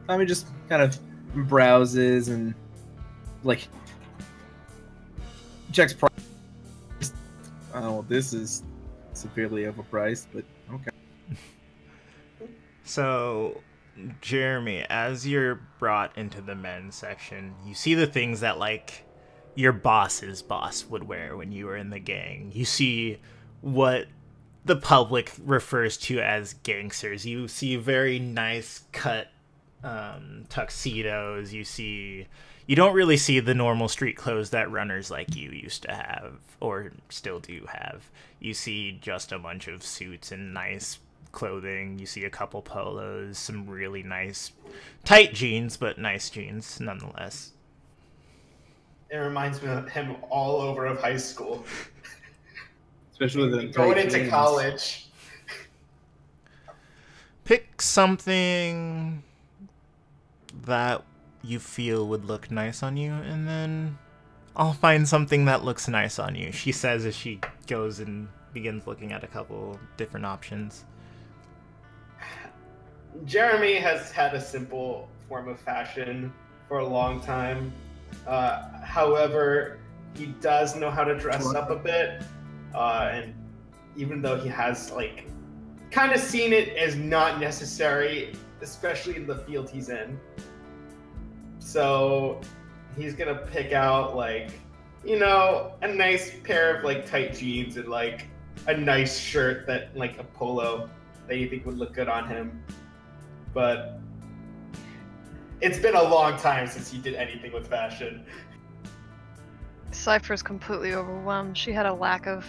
Speaker 6: Tommy just kind of browses and checks price. Oh, this is severely overpriced, but okay.
Speaker 2: So, Jeremy, as you're brought into the men's section, you see the things that, your boss's boss would wear when you were in the gang. You see what the public refers to as gangsters. You see very nice cut tuxedos. You don't really see the normal street clothes that runners like you used to have, or still do have. You see just a bunch of suits and nice clothing. You see a couple polos, some really nice tight jeans, but nice jeans nonetheless.
Speaker 4: It reminds me of him all over of high school.
Speaker 6: Especially the
Speaker 4: going into college.
Speaker 2: Pick something that you feel would look nice on you, and then I'll find something that looks nice on you, she says as she goes and begins looking at a couple different options.
Speaker 4: Jeremy has had a simple form of fashion for a long time. However, he does know how to dress up a bit. And even though he has kind of seen it as not necessary, especially in the field he's in. So he's gonna pick out a nice pair of tight jeans and a nice shirt that a polo that you think would look good on him. But it's been a long time since he did anything with fashion.
Speaker 5: Cypher's completely overwhelmed. She had a lack of,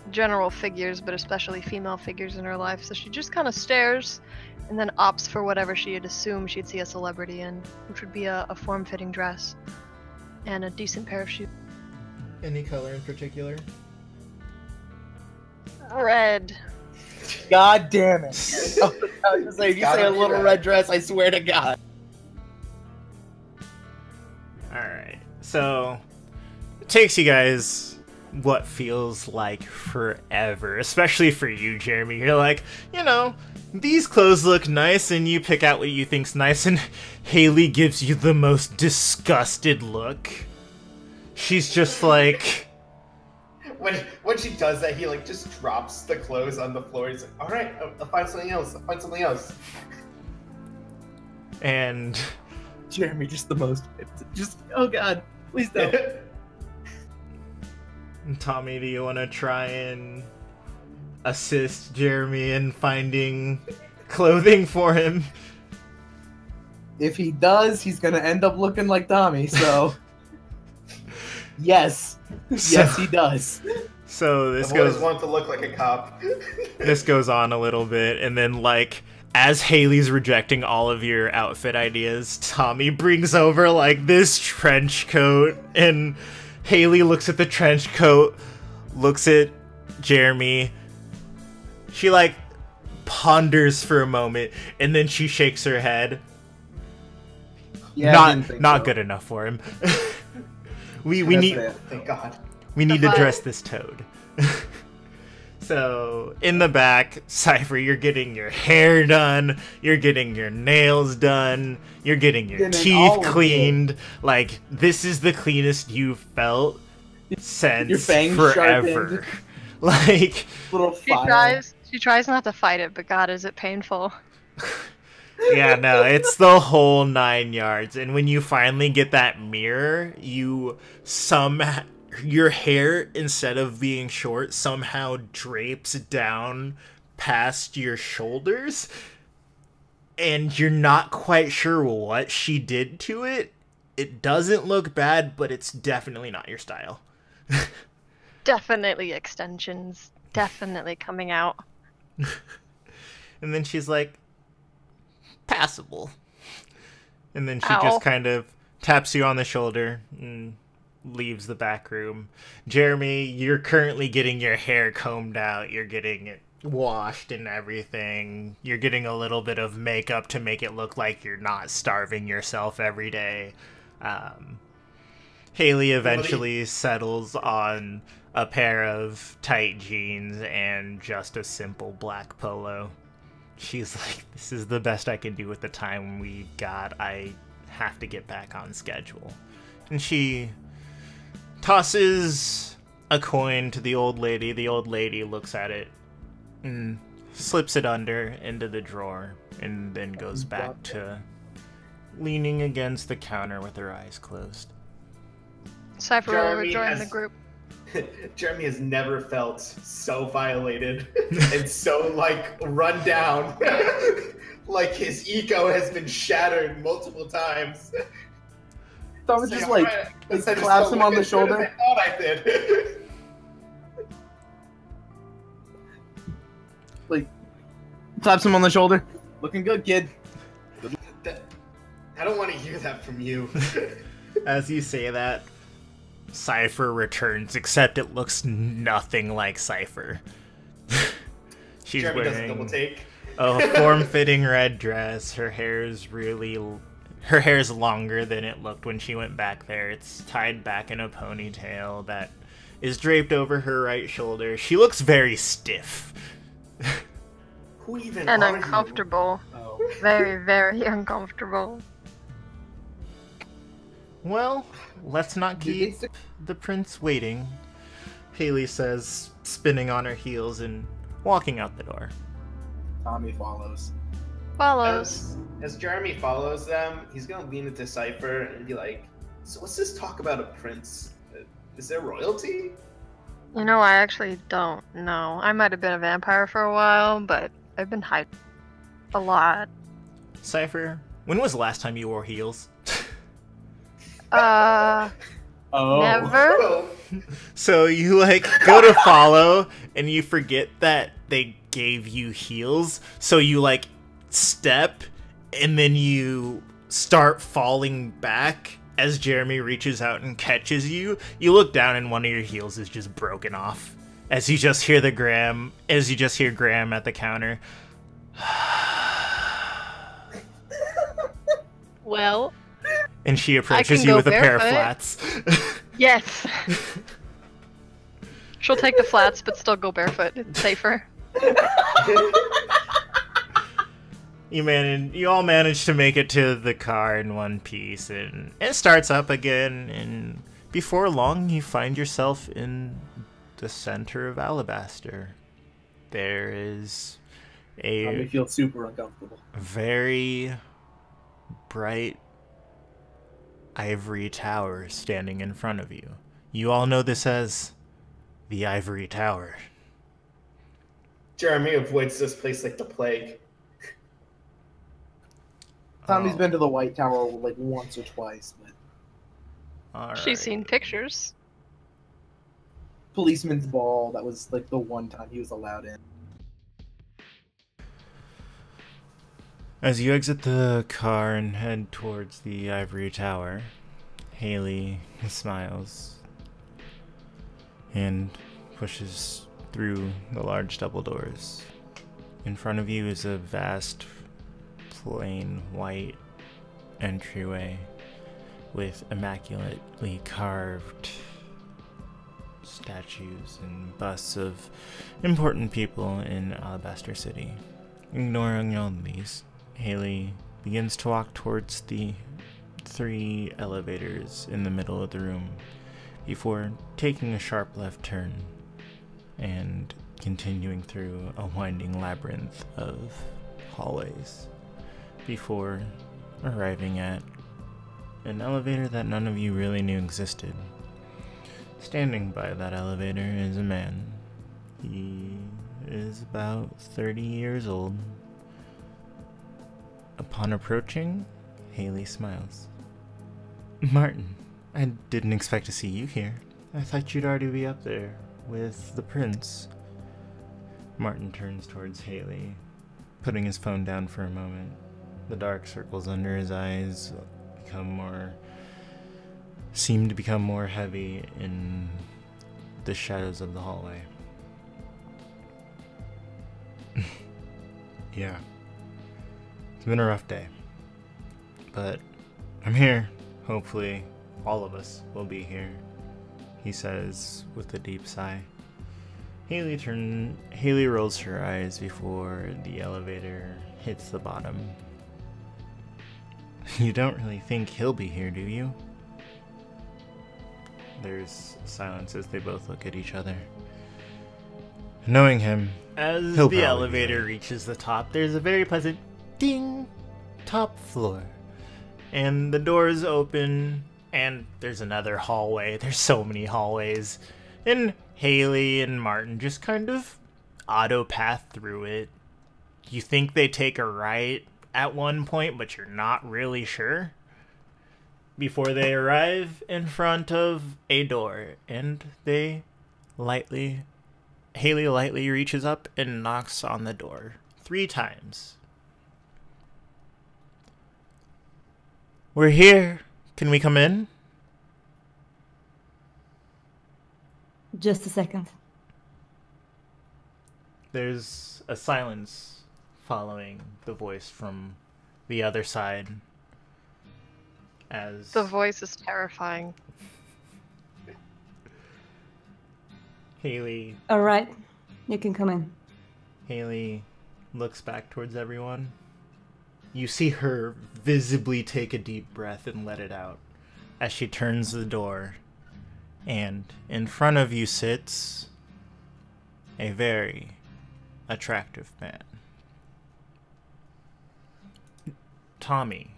Speaker 5: general figures, but especially female figures in her life, so she just kind of stares and then opts for whatever she had assumed she'd see a celebrity in, which would be a form-fitting dress and a decent pair of shoes.
Speaker 2: Any color in particular?
Speaker 5: Red.
Speaker 6: God damn it. I was gonna say, if you say a little red dress, I swear to God.
Speaker 2: Alright, so it takes you guys what feels like forever, especially for you, Jeremy. You're like, these clothes look nice, and you pick out what you think's nice, and Haley gives you the most disgusted look. She's just like...
Speaker 4: When she does that, he just drops the clothes on the floor. He's like, "All right, I'll find something else. I'll find something else."
Speaker 2: And
Speaker 3: Jeremy, just the most. Just, oh god, please don't.
Speaker 2: Tommy, do you want to try and assist Jeremy in finding clothing for him?
Speaker 3: If he does, he's gonna end up looking like Tommy, so... Yes. Yes, he does.
Speaker 2: So this
Speaker 4: I've always
Speaker 2: goes...
Speaker 4: wanted to look like a cop.
Speaker 2: This goes on a little bit, and then, like, as Haley's rejecting all of your outfit ideas, Tommy brings over, like, this trench coat, and Haley looks at the trench coat, looks at Jeremy. She, like, ponders for a moment, and then she shakes her head.
Speaker 3: Yeah,
Speaker 2: not good enough for him. we need
Speaker 4: Thank God.
Speaker 2: we need to dress this toad. So in the back, Cypher, you're getting your hair done, you're getting your nails done, you're getting your teeth cleaned. Like, this is the cleanest you've felt since
Speaker 3: your fangs
Speaker 2: forever.
Speaker 3: sharpened.
Speaker 2: Like,
Speaker 3: Little
Speaker 5: She tries not to fight it, but God, is it painful.
Speaker 2: yeah, no, it's the whole 9 yards. And when you finally get that mirror, your hair, instead of being short, somehow drapes down past your shoulders. And you're not quite sure what she did to it. It doesn't look bad, but it's definitely not your style.
Speaker 5: Definitely extensions. Definitely coming out.
Speaker 2: And then she's like, passable. And then she
Speaker 5: Ow.
Speaker 2: just kind of taps you on the shoulder and leaves the back room. Jeremy, you're currently getting your hair combed out. You're getting it washed and everything. You're getting a little bit of makeup to make it look like you're not starving yourself every day. Haley eventually settles on a pair of tight jeans and just a simple black polo. She's like, this is the best I can do with the time we got. I have to get back on schedule. And she tosses a coin to the old lady. The old lady looks at it and slips it under into the drawer and then goes back to leaning against the counter with her eyes closed.
Speaker 5: Cypher will rejoin the group.
Speaker 4: Jeremy has never felt so violated and so, like, run down. Like his ego has been shattered multiple times.
Speaker 3: Tommy just claps him on the shoulder.
Speaker 4: I thought I did.
Speaker 3: Like, claps him on the shoulder. Looking good, kid.
Speaker 4: I don't want to hear that from you.
Speaker 2: As you say that, Cypher returns, except it looks nothing like Cypher. She's
Speaker 4: Jeremy does a
Speaker 2: wearing
Speaker 4: double take.
Speaker 2: a form-fitting red dress. Her hair's longer than it looked when she went back there. It's tied back in a ponytail that is draped over her right shoulder. She looks very stiff.
Speaker 4: Who even
Speaker 5: And
Speaker 4: are
Speaker 5: uncomfortable.
Speaker 4: you? Oh.
Speaker 5: Very, very uncomfortable.
Speaker 2: Well, let's not keep the prince waiting, Haley says, spinning on her heels and walking out the door.
Speaker 3: Tommy follows.
Speaker 4: As Jeremy follows them, he's gonna lean into Cypher and be like, so what's this talk about a prince? Is there royalty?
Speaker 5: You know, I actually don't know. I might have been a vampire for a while, but I've been hyped a lot.
Speaker 2: Cypher, when was the last time you wore heels?
Speaker 3: Oh.
Speaker 5: Never?
Speaker 2: So you, like, go to follow, and you forget that they gave you heels, so you, like, step, and then you start falling back as Jeremy reaches out and catches you. You look down, and one of your heels is just broken off. As you just hear Graham at the counter.
Speaker 5: Well...
Speaker 2: And she approaches you with a pair of
Speaker 5: barefoot.
Speaker 2: flats.
Speaker 5: Yes. She'll take the flats, but still go barefoot. It's safer.
Speaker 2: You all manage to make it to the car in one piece, and it starts up again, and before long you find yourself in the center of Alabaster. There is
Speaker 3: I
Speaker 2: a
Speaker 3: feel super uncomfortable.
Speaker 2: very bright ivory tower standing in front of you. You all know this as the Ivory Tower.
Speaker 4: Jeremy avoids this place like the plague.
Speaker 3: Tommy's been to the White Tower like once or twice, but
Speaker 5: She's seen pictures.
Speaker 3: Policeman's Ball, that was like the one time he was allowed in.
Speaker 2: As you exit the car and head towards the Ivory Tower, Haley smiles and pushes through the large double doors. In front of you is a vast, plain white entryway with immaculately carved statues and busts of important people in Alabaster City. Ignoring all these, Haley begins to walk towards the 3 elevators in the middle of the room before taking a sharp left turn and continuing through a winding labyrinth of hallways before arriving at an elevator that none of you really knew existed. Standing by that elevator is a man. He is about 30 years old. Upon approaching, Haley smiles. Martin, I didn't expect to see you here. I thought you'd already be up there with the prince. Martin turns towards Haley, putting his phone down for a moment. The dark circles under his eyes seem to become more heavy in the shadows of the hallway. Yeah. It's been a rough day. But I'm here. Hopefully, all of us will be here, he says with a deep sigh. Haley rolls her eyes before the elevator hits the bottom. You don't really think he'll be here, do you? There's silence as they both look at each other. Knowing him,
Speaker 7: as
Speaker 2: he'll
Speaker 7: the
Speaker 2: probably
Speaker 7: elevator reaches the top, there's a very pleasant ding, top floor. And the doors open, and there's another hallway. There's so many hallways. And Haley and Martin just kind of auto path through it. You think they take a right at one point, but you're not really sure. Before they arrive in front of a door, and Haley lightly reaches up and knocks on the door 3 times. We're here. Can we come in?
Speaker 1: Just a second.
Speaker 7: There's a silence following the voice from the other side. As
Speaker 5: The voice is terrifying.
Speaker 7: Haley
Speaker 1: Alright, you can come in.
Speaker 7: Haley looks back towards everyone. You see her visibly take a deep breath and let it out as she turns the door, and in front of you sits a very attractive man. Tommy,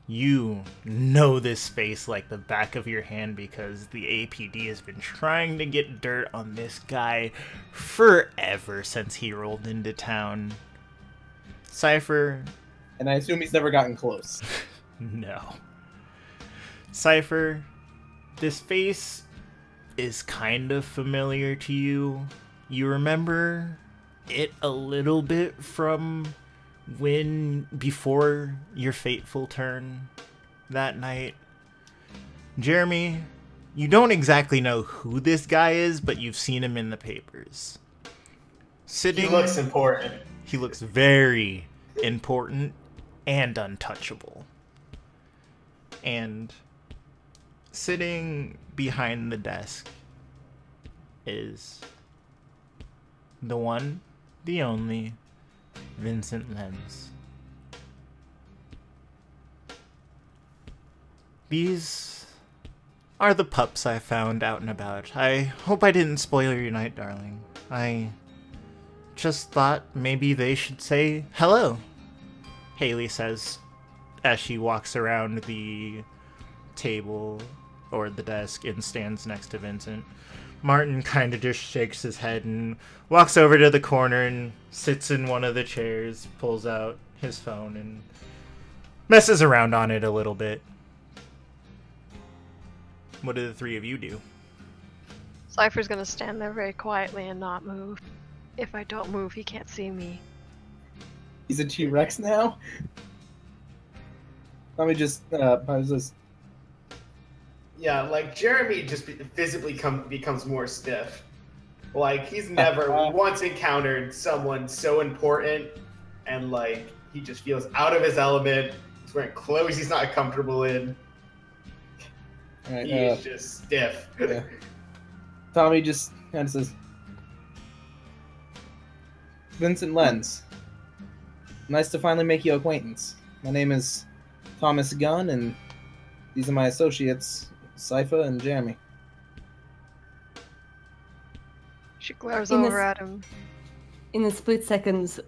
Speaker 7: you know this face like the back of your hand because the APD has been trying to get dirt on this guy forever since he rolled into town. Cypher.
Speaker 3: And I assume he's never gotten close.
Speaker 7: No. Cypher, this face is kind of familiar to you. You remember it a little bit from before your fateful turn that night. Jeremy, you don't exactly know who this guy is, but you've seen him in the papers.
Speaker 4: He looks important.
Speaker 7: He looks very important and untouchable. And sitting behind the desk is the one, the only, Vincent Lenz. These are the pups I found out and about. I hope I didn't spoil your night, darling. I just thought maybe they should say hello, Haley says as she walks around the
Speaker 2: table or the desk and stands next to Vincent. Martin kind of just shakes his head and walks over to the corner and sits in one of the chairs, pulls out his phone and messes around on it a little bit. What do the three of you do?
Speaker 5: Cypher's gonna stand there very quietly and not move. If I don't move, he can't see me.
Speaker 3: He's a T-Rex now? Let me just pause this.
Speaker 4: Yeah, like Jeremy just visibly becomes more stiff. Like he's never once encountered someone so important, and like he just feels out of his element. He's wearing clothes he's not comfortable in.
Speaker 3: Right,
Speaker 4: he is just stiff.
Speaker 3: Yeah. Tommy just kind of says, Vincent Lenz. Nice to finally make your acquaintance. My name is Thomas Gunn, and these are my associates, Cypher and Jeremy.
Speaker 5: She glares over at him.
Speaker 1: In a split second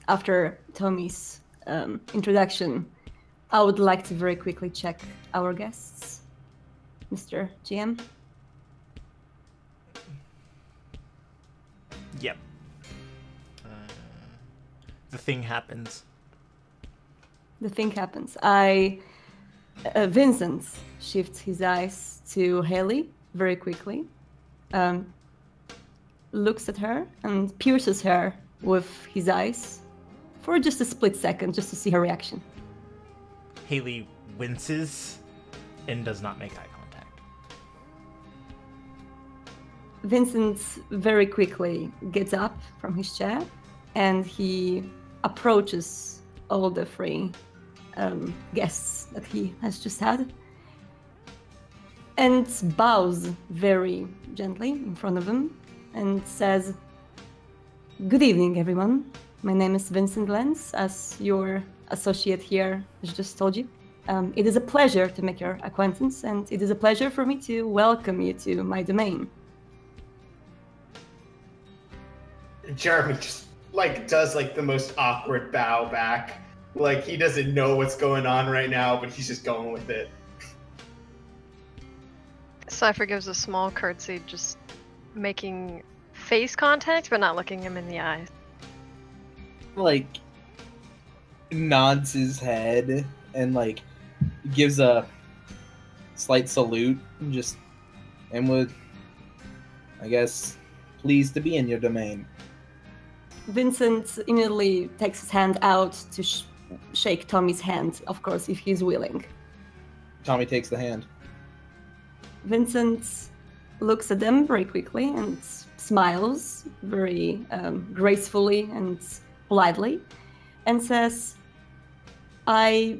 Speaker 1: after Tommy's introduction, I would like to very quickly check our guests. Mr. GM?
Speaker 2: Yep. The thing happens.
Speaker 1: The thing happens. Vincent shifts his eyes to Haley very quickly, looks at her and pierces her with his eyes for just a split second, just to see her reaction.
Speaker 2: Haley winces and does not make eye contact.
Speaker 1: Vincent very quickly gets up from his chair and he approaches all the three guests that he has just had and bows very gently in front of them and says, "Good evening, everyone. My name is Vincent Lenz, as your associate here has just told you. It is a pleasure to make your acquaintance, and it is a pleasure for me to welcome you to my domain."
Speaker 4: Jeremy just does the most awkward bow back. Like he doesn't know what's going on right now, but he's just going with it.
Speaker 5: Cypher gives a small curtsy, just making face contact, but not looking him in the eyes.
Speaker 3: Nods his head and gives a slight salute and would, I guess, pleased to be in your domain.
Speaker 1: Vincent immediately takes his hand out to shake Tommy's hand, of course, if he's willing.
Speaker 3: Tommy takes the hand.
Speaker 1: Vincent looks at them very quickly and smiles very gracefully and politely and says, I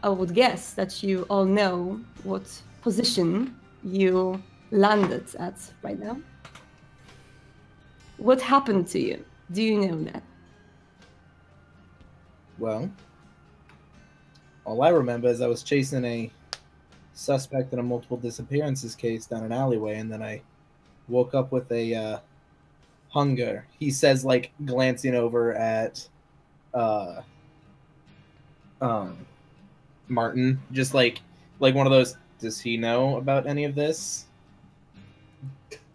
Speaker 1: would guess that you all know what position you landed at right now. What happened to you? Do you know that?
Speaker 3: Well, all I remember is I was chasing a suspect in a multiple disappearances case down an alleyway, and then I woke up with a hunger. He says, glancing over at Martin, just like one of those, does he know about any of this?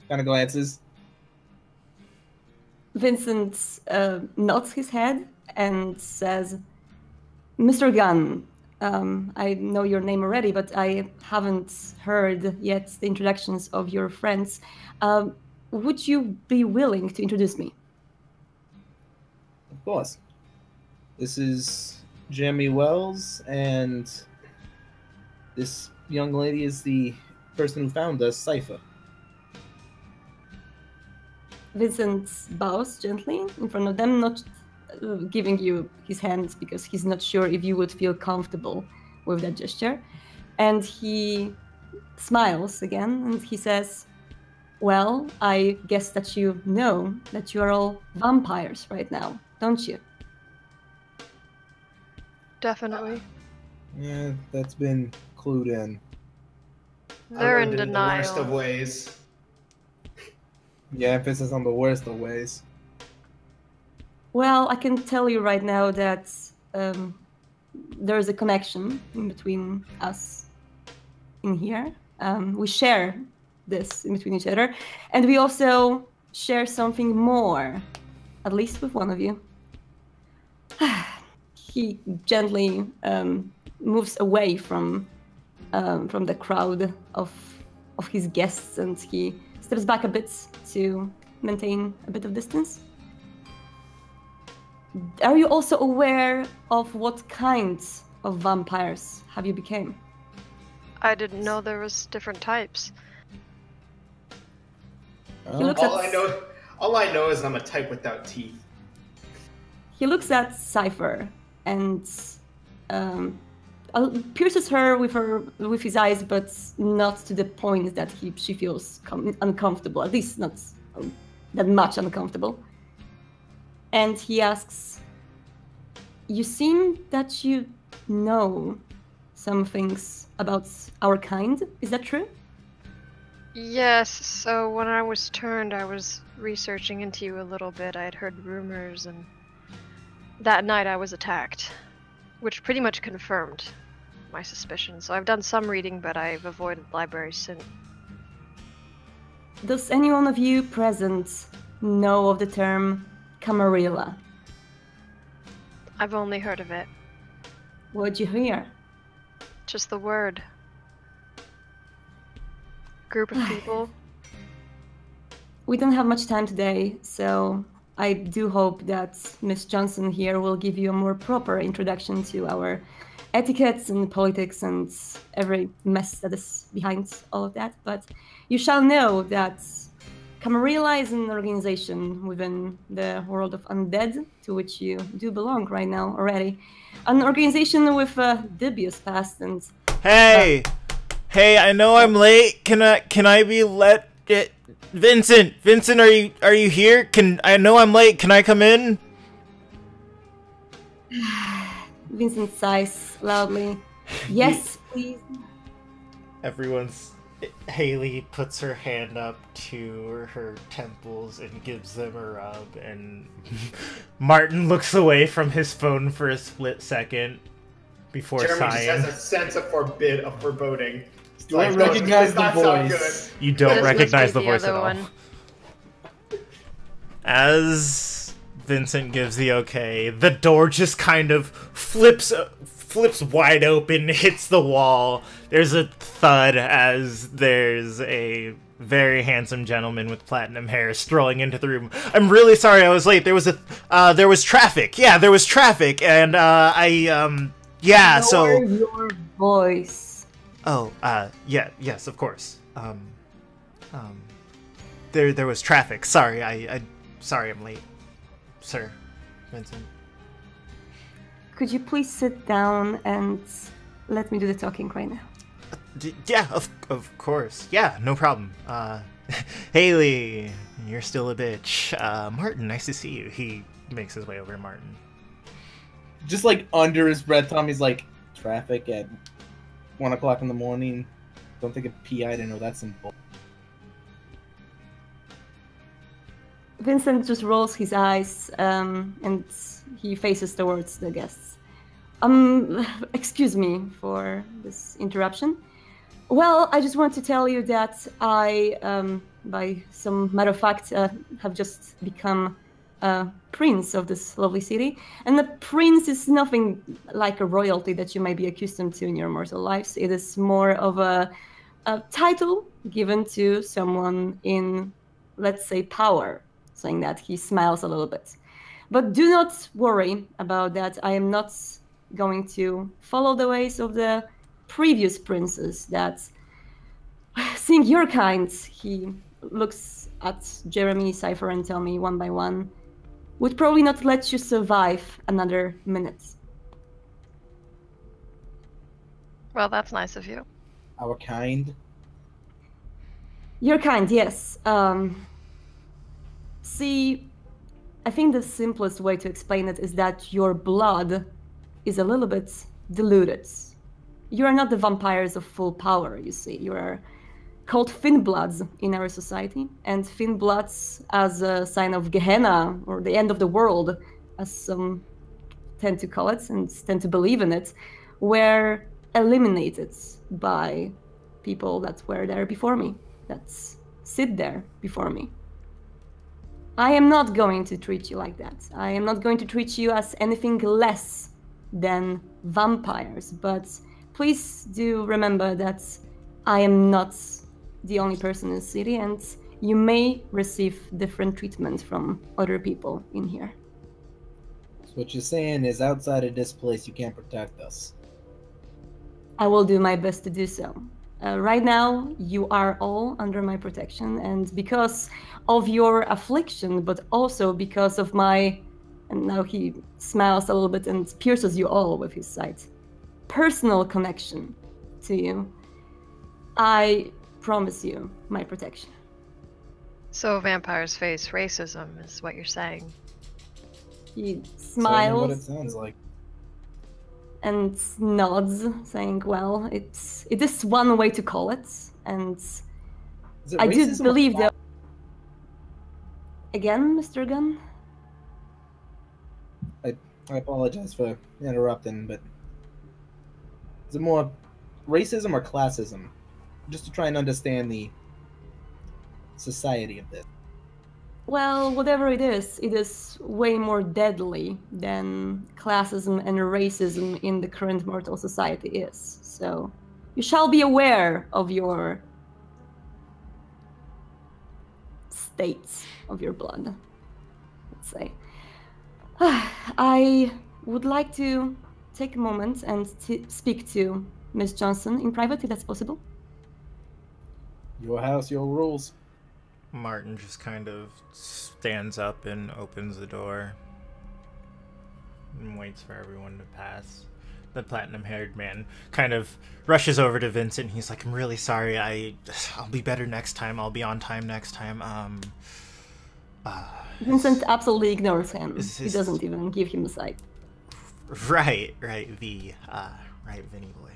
Speaker 3: Kind of glances.
Speaker 1: Vincent nods his head and says, Mr. Gunn, I know your name already, but I haven't heard yet the introductions of your friends. Would you be willing to introduce me?
Speaker 3: Of course. This is Jeremy Wells, and this young lady is the person who found us, Cypher.
Speaker 1: Vincent bows gently in front of them, not giving you his hand because he's not sure if you would feel comfortable with that gesture. And he smiles again and he says, well, I guess that you know that you are all vampires right now, don't you?
Speaker 5: Definitely.
Speaker 3: Yeah, that's been clued in.
Speaker 5: They're in
Speaker 4: The
Speaker 5: denial.
Speaker 4: worst of ways.
Speaker 3: Yeah, emphasis on the worst of ways.
Speaker 1: Well, I can tell you right now that there is a connection in between us in here. We share this in between each other, and we also share something more, at least with one of you. He gently moves away from the crowd of his guests, and he steps back a bit to maintain a bit of distance. Are you also aware of what kinds of vampires have you become?
Speaker 5: I didn't know there was different types.
Speaker 1: He looks
Speaker 4: All I know is I'm a type without teeth.
Speaker 1: He looks at Cypher and pierces her with his eyes, but not to the point that she feels uncomfortable. At least not that much uncomfortable. And he asks, "You seem that you know some things about our kind. Is that true?"
Speaker 5: Yes, so when I was turned, I was researching into you a little bit. I had heard rumors, and that night I was attacked, which pretty much confirmed my suspicions. So I've done some reading, but I've avoided libraries since.
Speaker 1: Does any one of you present know of the term Camarilla?
Speaker 5: I've only heard of it.
Speaker 1: What'd you hear?
Speaker 5: Just the word. Group of people.
Speaker 1: We don't have much time today, so I do hope that Miss Johnson here will give you a more proper introduction to our etiquettes and politics and every mess that is behind all of that. But you shall know that Camarilla is an organization within the world of undead, to which you do belong right now already. An organization with a dubious past and...
Speaker 7: Hey! Hey, I know I'm late. Can I be let... Vincent, are you here? I know I'm late. Can I come in?
Speaker 1: Vincent sighs loudly. Yes, please.
Speaker 7: Haley puts her hand up to her temples and gives them a rub, and Martin looks away from his phone for a split second before
Speaker 4: Jeremy
Speaker 7: sighing.
Speaker 4: just has a sense of foreboding.
Speaker 3: Do I recognize the voice?
Speaker 7: You don't recognize the voice at all.
Speaker 5: One.
Speaker 7: As Vincent gives the okay, the door just kind of flips wide open, hits the wall. There's a thud as there's a very handsome gentleman with platinum hair strolling into the room. I'm really sorry I was late. There was traffic. Yeah, there was traffic, and yeah, so...
Speaker 1: Lower your voice.
Speaker 7: Oh, yes, of course. There was traffic. Sorry, sorry I'm late, sir, Vincent.
Speaker 1: Could you please sit down and let me do the talking right now?
Speaker 7: Yeah, of course. Yeah, no problem. Haley, you're still a bitch. Martin, nice to see you. He makes his way over to Martin.
Speaker 6: Just like under his breath, Tommy's like, traffic at 1 o'clock in the morning. Don't think of PI to know that's some bull.
Speaker 1: Vincent just rolls his eyes and he faces towards the guests. Excuse me for this interruption. Well, I just want to tell you that I, by some matter of fact, have just become prince of this lovely city. And the prince is nothing like a royalty that you might be accustomed to in your mortal lives. It is more of a title given to someone in, let's say, power, saying that he smiles a little bit. But do not worry about that. I am not going to follow the ways of the previous princes that, seeing your kind, he looks at Jeremy, Cypher, and tell me one by one, would probably not let you survive another minute.
Speaker 5: Well, that's nice of you.
Speaker 6: Our kind.
Speaker 1: Your kind, yes. See, I think the simplest way to explain it is that your blood is a little bit diluted. You are not the vampires of full power, you see. You are called Thin Bloods in our society, and Thin Bloods as a sign of Gehenna, or the end of the world, as some tend to call it and tend to believe in it, were eliminated by people that were there before me, that sit there before me. I am not going to treat you like that. I am not going to treat you as anything less than vampires, but please do remember that I am not the only person in the city, and you may receive different treatment from other people in here.
Speaker 3: So what you're saying is outside of this place, you can't protect us.
Speaker 1: I will do my best to do so. Right now, you are all under my protection, and because of your affliction, but also because of my, and now he smiles a little bit and pierces you all with his sight, personal connection to you, I promise you my protection.
Speaker 5: So vampires face racism, is what you're saying.
Speaker 1: He
Speaker 3: Saying what it
Speaker 1: smiles
Speaker 3: sounds like.
Speaker 1: and nods, saying, well, it is one way to call it, and
Speaker 3: Is it
Speaker 1: I do
Speaker 3: racism or
Speaker 1: believe
Speaker 3: class-
Speaker 1: that... Again, Mr. Gunn?
Speaker 3: I apologize for interrupting, but is it more racism or classism? Just to try and understand the society of this.
Speaker 1: Well, whatever it is way more deadly than classism and racism in the current mortal society is. So you shall be aware of your states of your blood, let's say. I would like to take a moment and speak to Miss Johnson in private, if that's possible.
Speaker 3: Your house, your rules.
Speaker 2: Martin just kind of stands up and opens the door and waits for everyone to pass. The platinum-haired man kind of rushes over to Vincent. He's like, I'm really sorry. I'll be better next time. I'll be on time next time.
Speaker 1: Vincent absolutely ignores him.
Speaker 2: Is
Speaker 1: He
Speaker 2: this-
Speaker 1: doesn't even give him a sight.
Speaker 2: Right, Vinny boy.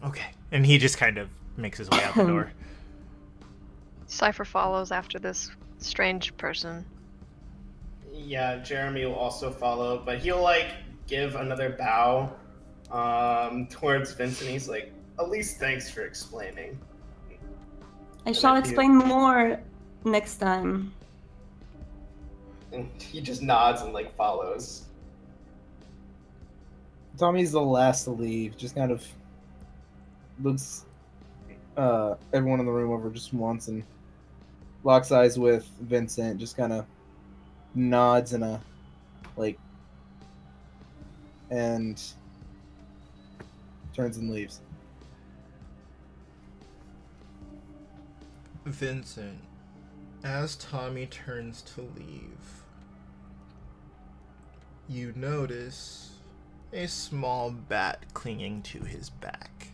Speaker 2: Okay. And he just kind of makes his way out the door.
Speaker 5: Cypher follows after this strange person.
Speaker 4: Yeah, Jeremy will also follow, but he'll like give another bow towards Vincent. He's like, at least thanks for explaining.
Speaker 1: I shall
Speaker 4: I feel-
Speaker 1: explain more next time.
Speaker 4: And he just nods and like follows.
Speaker 3: Tommy's the last to leave. Just kind of looks everyone in the room over just once and locks eyes with Vincent. Just kind of nods and and turns and leaves.
Speaker 2: Vincent, as Tommy turns to leave, you notice a small bat clinging to his back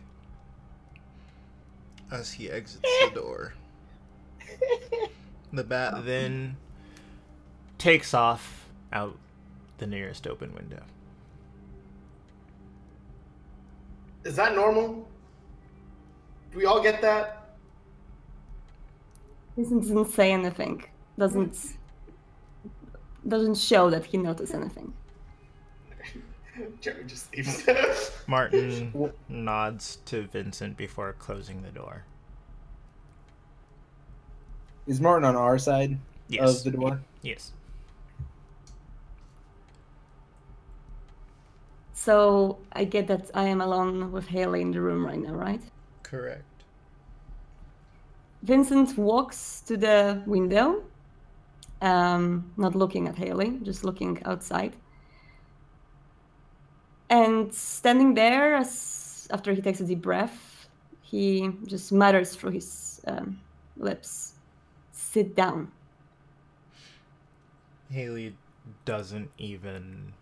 Speaker 2: as he exits the door. The bat then takes off out the nearest open window.
Speaker 4: Is that normal? Do we all get that?
Speaker 1: Vincent doesn't say anything. Doesn't show that he noticed anything.
Speaker 4: Jeremy just leaves.
Speaker 2: Martin nods to Vincent before closing the door.
Speaker 3: Is Martin on our side
Speaker 2: Yes.
Speaker 3: of the door?
Speaker 2: Yes.
Speaker 1: So I get that I am alone with Haley in the room right now, right?
Speaker 2: Correct.
Speaker 1: Vincent walks to the window, not looking at Haley, just looking outside. And standing there, after he takes a deep breath, he just mutters through his lips, "Sit down."
Speaker 2: Haley doesn't even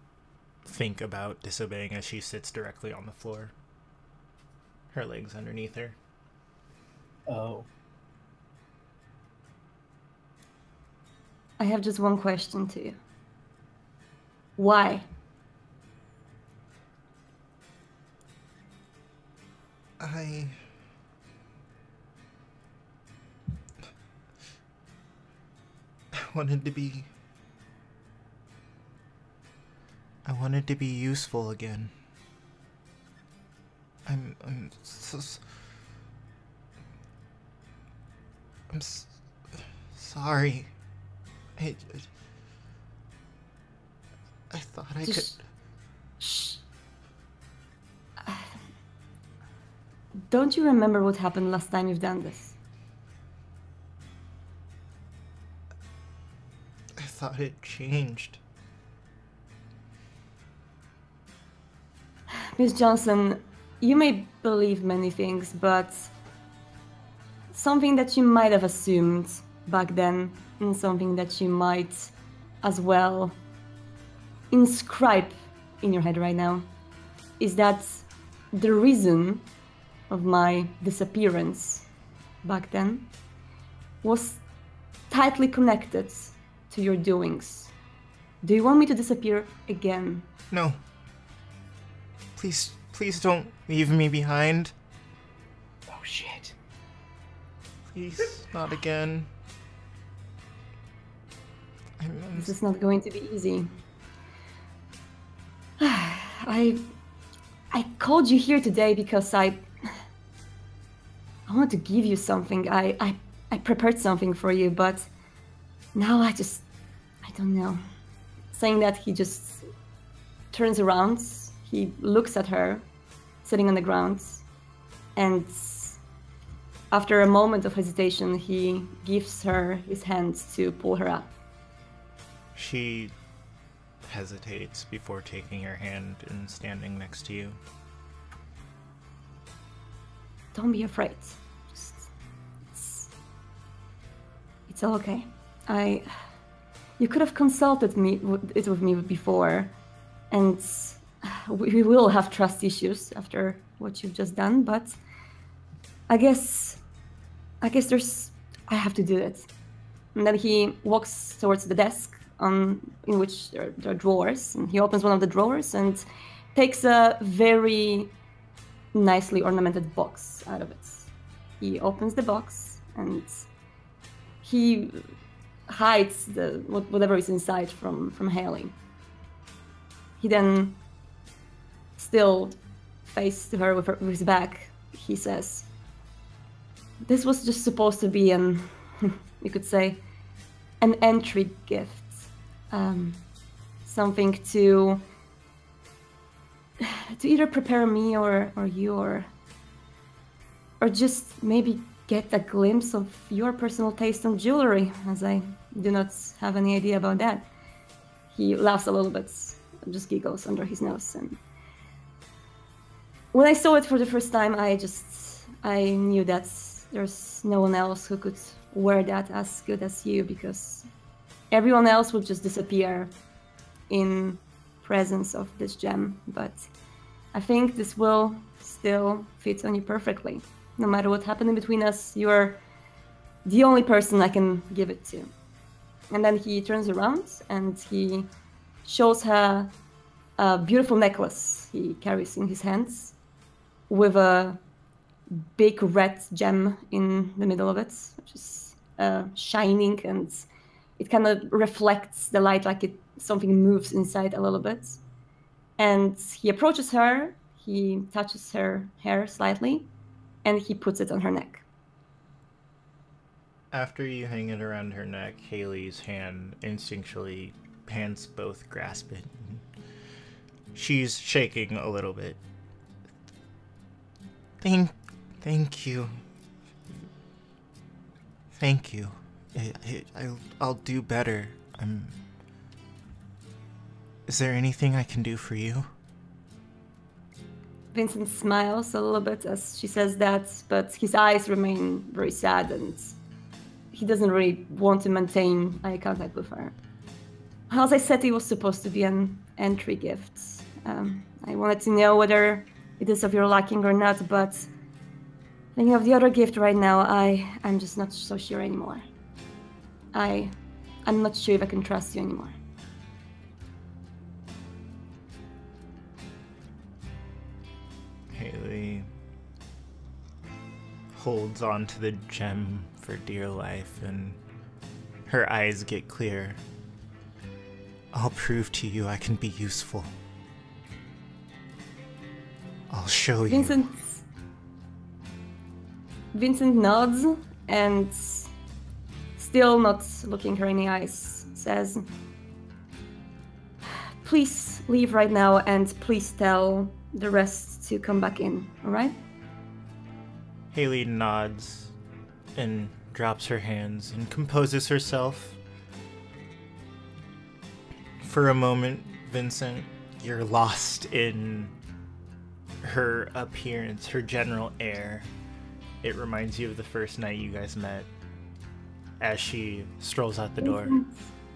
Speaker 2: think about disobeying as she sits directly on the floor. Her legs underneath her.
Speaker 3: Oh.
Speaker 1: I have just one question to you. Why?
Speaker 2: I wanted
Speaker 7: wanted to be useful again. I'm sorry. I thought I could.
Speaker 1: Shh. Don't you remember what happened last time you've done this?
Speaker 7: I thought it changed.
Speaker 1: Miss Johnson, you may believe many things, but something that you might have assumed back then, and something that you might as well inscribe in your head right now, is that the reason of my disappearance back then was tightly connected to your doings. Do you want me to disappear again?
Speaker 7: No. Please don't leave me behind.
Speaker 3: Oh shit.
Speaker 7: Please, not again.
Speaker 1: This is not going to be easy. I called you here today because I wanted to give you something. I prepared something for you, but now I don't know. Saying that, he just turns around, he looks at her, sitting on the ground, and after a moment of hesitation, he gives her his hand to pull her up.
Speaker 7: She hesitates before taking your hand and standing next to you.
Speaker 1: Don't be afraid. It's all okay. You could have consulted it with me before, and we will have trust issues after what you've just done, but I guess I have to do it. And then he walks towards the desk in which there are drawers, and he opens one of the drawers and takes a very nicely ornamented box out of it. He opens the box and he hides whatever is inside from Haley. He then, still face to her with his back, he says, "This was just supposed to be you could say, an entry gift. Something to either prepare me or you or just maybe get a glimpse of your personal taste in jewelry, as I do not have any idea about that." He laughs a little bit, just giggles under his nose. And when I saw it for the first time, I knew that there's no one else who could wear that as good as you, because everyone else would just disappear in presence of this gem. But I think this will still fit on you perfectly. No matter what happened in between us, you're the only person I can give it to. And then he turns around and he shows her a beautiful necklace he carries in his hands with a big red gem in the middle of it, which is shining, and it kind of reflects the light like something moves inside a little bit. And he approaches her, he touches her hair slightly, and he puts it on her neck.
Speaker 7: After you hang it around her neck, Haley's hand instinctually, hands both grasp it. She's shaking a little bit. Thank you. Thank you. I'll do better. Is there anything I can do for you?
Speaker 1: Vincent smiles a little bit as she says that, but his eyes remain very sad and he doesn't really want to maintain eye contact with her. As I said, it was supposed to be an entry gift. I wanted to know whether it is of your liking or not, but thinking of the other gift right now, I'm just not so sure anymore. I'm not sure if I can trust you anymore.
Speaker 7: Haley holds on to the gem for dear life, and her eyes get clear. I'll prove to you I can be useful. I'll show you.
Speaker 1: Vincent nods and, still not looking her in the eyes, says, please leave right now and please tell the rest to come back in, alright?
Speaker 7: Haley nods and drops her hands and composes herself. For a moment, Vincent, you're lost in her appearance, her general air. It reminds you of the first night you guys met as she strolls out the door.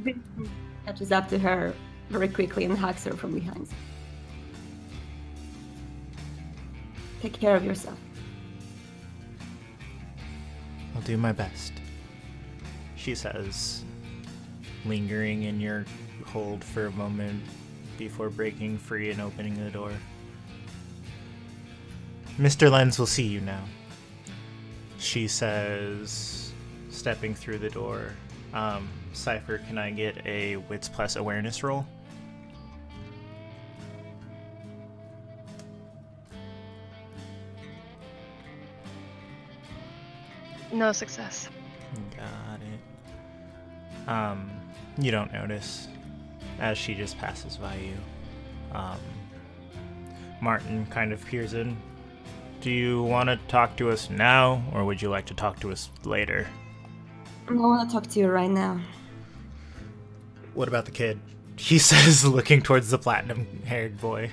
Speaker 1: Vincent catches up to her very quickly and hugs her from behind. Take care of yourself.
Speaker 7: I'll do my best, she says, lingering in your hold for a moment before breaking free and opening the door. Mr. Lenz will see you now, she says, stepping through the door. Cypher, can I get a Wits plus awareness roll?
Speaker 5: No success.
Speaker 7: Got it. You don't notice as she just passes by you. Martin kind of peers in. Do you want to talk to us now, or would you like to talk to us later?
Speaker 1: I want to talk to you right now.
Speaker 7: What about the kid? He says, looking towards the platinum-haired boy.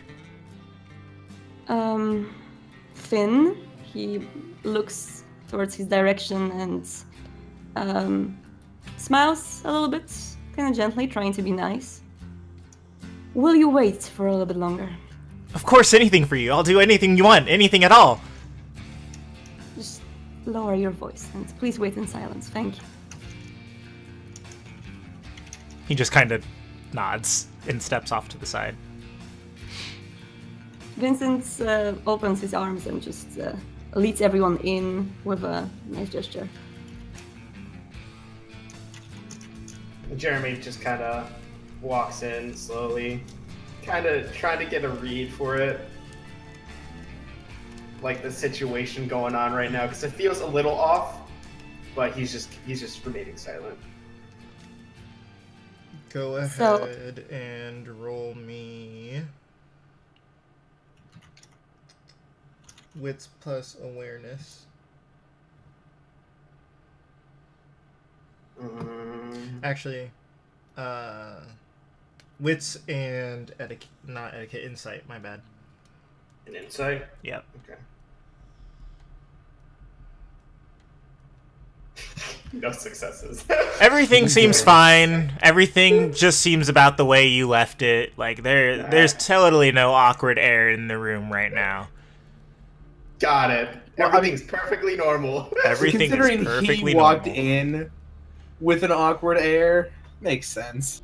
Speaker 1: Finn, he looks towards his direction and smiles a little bit, kind of gently, trying to be nice. Will you wait for a little bit longer?
Speaker 7: Of course, anything for you. I'll do anything you want, anything at all.
Speaker 1: Just lower your voice and please wait in silence. Thank you.
Speaker 7: He just kind of nods and steps off to the side.
Speaker 1: Vincent opens his arms and just leads everyone in with a nice gesture.
Speaker 4: Jeremy just kind of walks in slowly, kind of trying to get a read for it, like the situation going on right now, because it feels a little off, but he's just remaining silent.
Speaker 7: Go ahead and roll me Wits plus awareness. Actually, Wits and etiquette, not etiquette, insight, my bad.
Speaker 4: An insight?
Speaker 7: Yep.
Speaker 4: Okay. No successes.
Speaker 7: Everything seems fine. Everything just seems about the way you left it. Like there's totally no awkward air in the room right now.
Speaker 4: Got it. Everything's perfectly normal.
Speaker 7: Everything
Speaker 3: Considering
Speaker 7: is perfectly
Speaker 3: he walked
Speaker 7: normal.
Speaker 3: in with an awkward air, makes sense.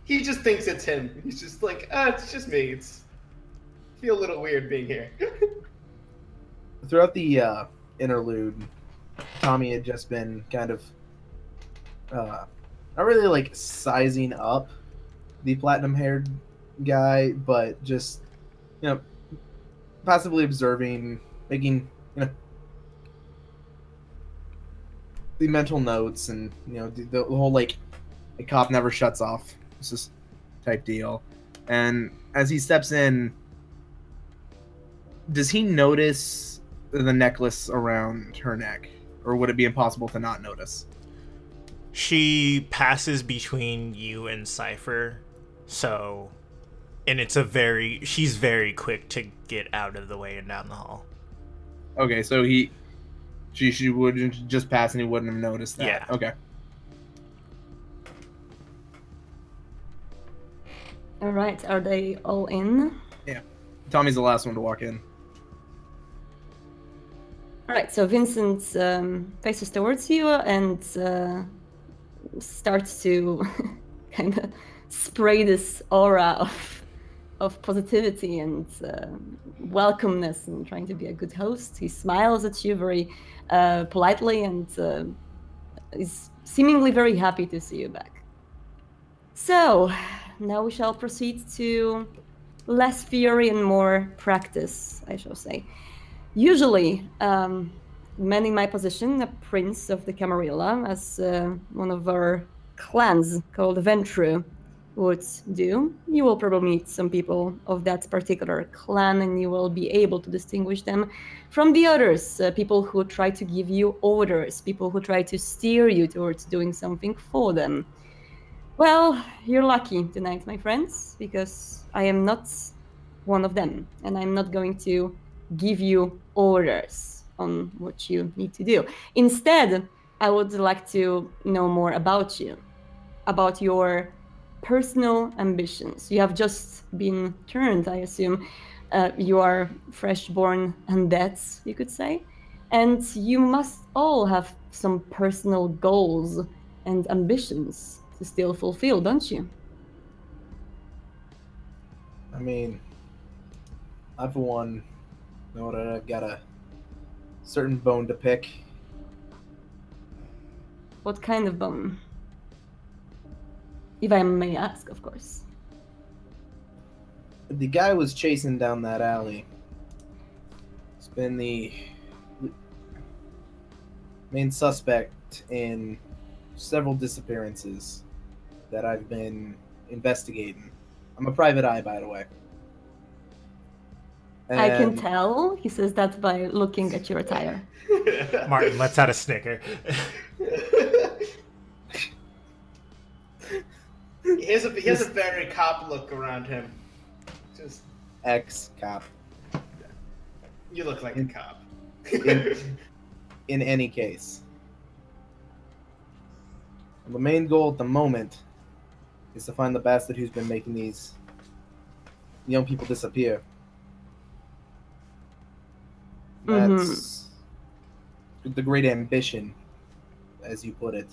Speaker 4: He just thinks it's him. He's just like, it's just me. I feel a little weird being here.
Speaker 3: Throughout the interlude, Tommy had just been kind of not really like sizing up the platinum-haired guy, but just passively observing, making the mental notes, and the whole like a cop never shuts off this type deal. And as he steps in, does he notice the necklace around her neck, or would it be impossible to not notice?
Speaker 7: She passes between you and Cypher, and she's very quick to get out of the way and down the hall.
Speaker 3: Okay, so she would just pass and he wouldn't have noticed that.
Speaker 7: Yeah.
Speaker 3: Okay.
Speaker 1: All right, are they all in?
Speaker 3: Yeah. Tommy's the last one to walk in.
Speaker 1: All right, so Vincent faces towards you and starts to kind of spray this aura of positivity and welcomeness and trying to be a good host. He smiles at you very politely and is seemingly very happy to see you back. So, now we shall proceed to less theory and more practice, I shall say. Usually, men in my position, a prince of the Camarilla, as one of our clans called Ventru would do, you will probably meet some people of that particular clan, and you will be able to distinguish them from the others, people who try to give you orders, people who try to steer you towards doing something for them. Well, you're lucky tonight, my friends, because I am not one of them, and I'm not going to give you orders on what you need to do. Instead, I would like to know more about you, about your personal ambitions. You have just been turned, I assume. You are fresh-born undeads, you could say. And you must all have some personal goals and ambitions to still fulfill, don't you?
Speaker 3: I mean, I for one know that I've got a certain bone to pick.
Speaker 1: What kind of bone? If I may ask, of course.
Speaker 3: The guy was chasing down that alley. It's been the main suspect in several disappearances that I've been investigating. I'm a private eye, by the way.
Speaker 1: I can tell. He says that by looking at your attire.
Speaker 2: Martin lets out a snicker.
Speaker 4: He has a very cop look around him. Just
Speaker 3: ex-cop.
Speaker 4: You look like a cop.
Speaker 3: In any case, the main goal at the moment is to find the bastard who's been making these young people disappear. That's the great ambition, as you put it.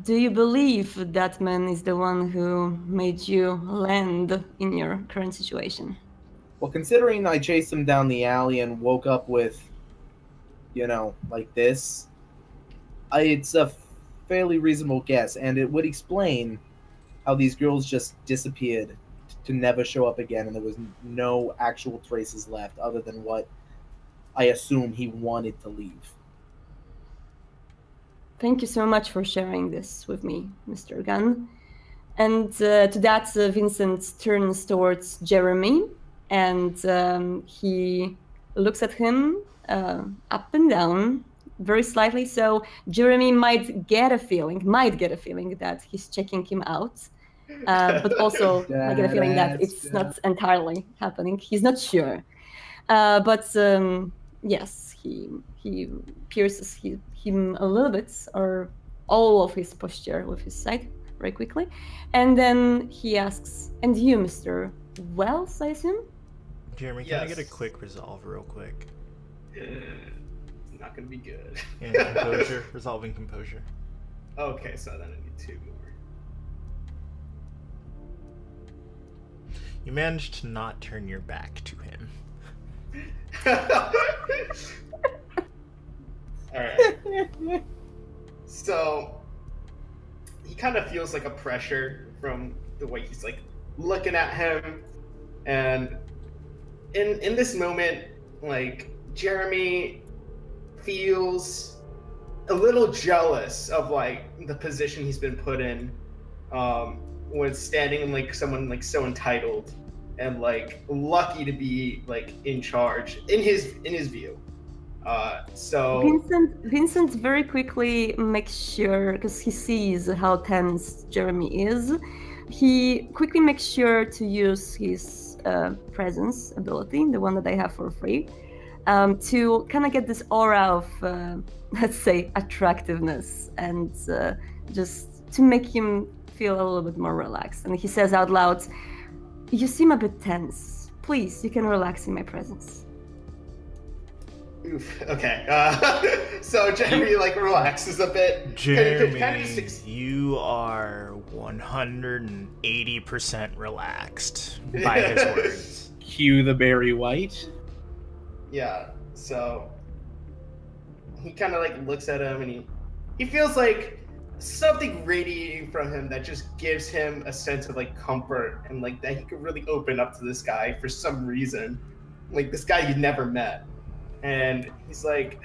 Speaker 1: Do you believe that man is the one who made you land in your current situation?
Speaker 3: Well, considering I chased him down the alley and woke up with, like this, it's a fairly reasonable guess, and it would explain how these girls just disappeared to never show up again, and there was no actual traces left other than what I assume he wanted to leave.
Speaker 1: Thank you so much for sharing this with me, Mr. Gunn. And to that, Vincent turns towards Jeremy, and he looks at him up and down, very slightly. So Jeremy might get a feeling that he's checking him out, but also I get a feeling that it's not entirely happening. He's not sure, but yes, he pierces him a little bit, or all of his posture with his side very quickly, and then he asks, "And you, Mr. Wells, I assume?"
Speaker 2: Jeremy, can I get a quick resolve real quick?
Speaker 4: Not gonna be good.
Speaker 2: Yeah, composure. Resolving composure.
Speaker 4: Okay, so then I need 2 more.
Speaker 2: You managed to not turn your back to him.
Speaker 4: Alright. So he kind of feels like a pressure from the way he's like looking at him, and in this moment, like, Jeremy feels a little jealous of like the position he's been put in, when standing like someone like so entitled and like lucky to be like in charge in his view. So
Speaker 1: Vincent very quickly makes sure, because he sees how tense Jeremy is, he quickly makes sure to use his presence ability, the one that I have for free, to kind of get this aura of, let's say, attractiveness, and just to make him feel a little bit more relaxed. And he says out loud, "You seem a bit tense. Please, you can relax in my presence."
Speaker 4: Oof, okay. So Jeremy like relaxes a bit.
Speaker 2: Jeremy, you are 180% relaxed by his words.
Speaker 6: Cue the Barry White.
Speaker 4: Yeah. So he kind of like looks at him, and he feels like something radiating from him that just gives him a sense of like comfort and like that he could really open up to this guy for some reason, like this guy you never met. And he's like,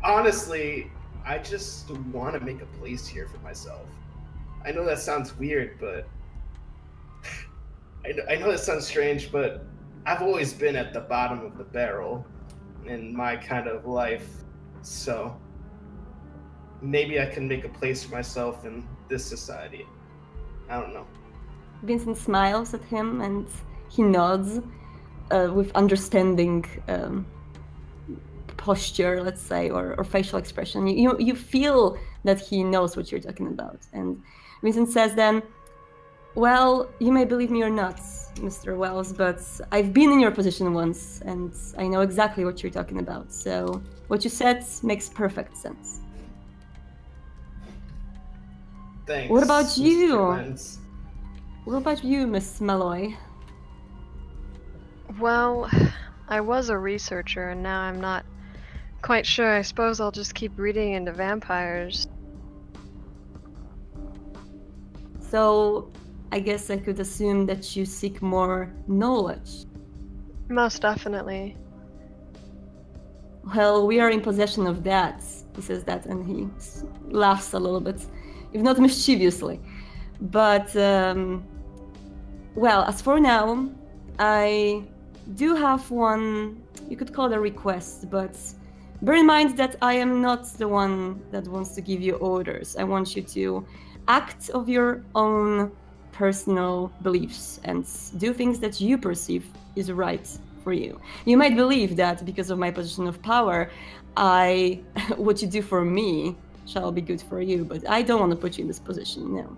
Speaker 4: honestly, I just want to make a place here for myself. I know that sounds weird, but I know that sounds strange, but I've always been at the bottom of the barrel in my kind of life, so maybe I can make a place for myself in this society. I don't know.
Speaker 1: Vincent smiles at him and he nods with understanding posture, let's say, or facial expression. You feel that he knows what you're talking about. And Vincent says then, well, you may believe me or not, Mr. Wells, but I've been in your position once and I know exactly what you're talking about. So what you said makes perfect sense.
Speaker 4: Thanks.
Speaker 1: What about you?
Speaker 4: Mr. Lenz.
Speaker 1: What about you, Miss Maloy?
Speaker 5: Well, I was a researcher and now I'm not quite sure. I suppose I'll just keep reading into vampires.
Speaker 1: So I guess I could assume that you seek more knowledge.
Speaker 5: Most definitely.
Speaker 1: Well, we are in possession of that. He says that and he laughs a little bit, if not mischievously. But, well, as for now, I do have one, you could call it a request, but bear in mind that I am not the one that wants to give you orders. I want you to act of your own personal beliefs and do things that you perceive is right for you. You might believe that because of my position of power, what you do for me shall be good for you, but I don't want to put you in this position, no.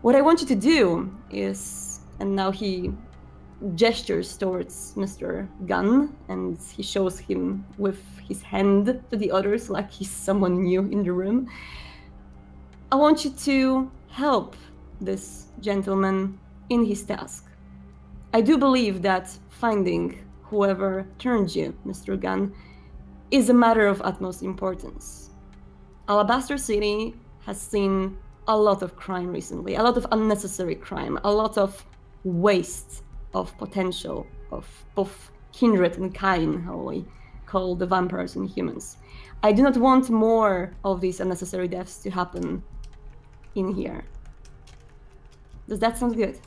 Speaker 1: What I want you to do is, and now he gestures towards Mr. Gunn, and he shows him with his hand to the others like he's someone new in the room. I want you to help this gentleman in his task. I do believe that finding whoever turned you, Mr. Gunn, is a matter of utmost importance. Alabaster City has seen a lot of crime recently, a lot of unnecessary crime, a lot of waste of potential of both kindred and kind, how we call the vampires and humans. I do not want more of these unnecessary deaths to happen in here. Does that sound good?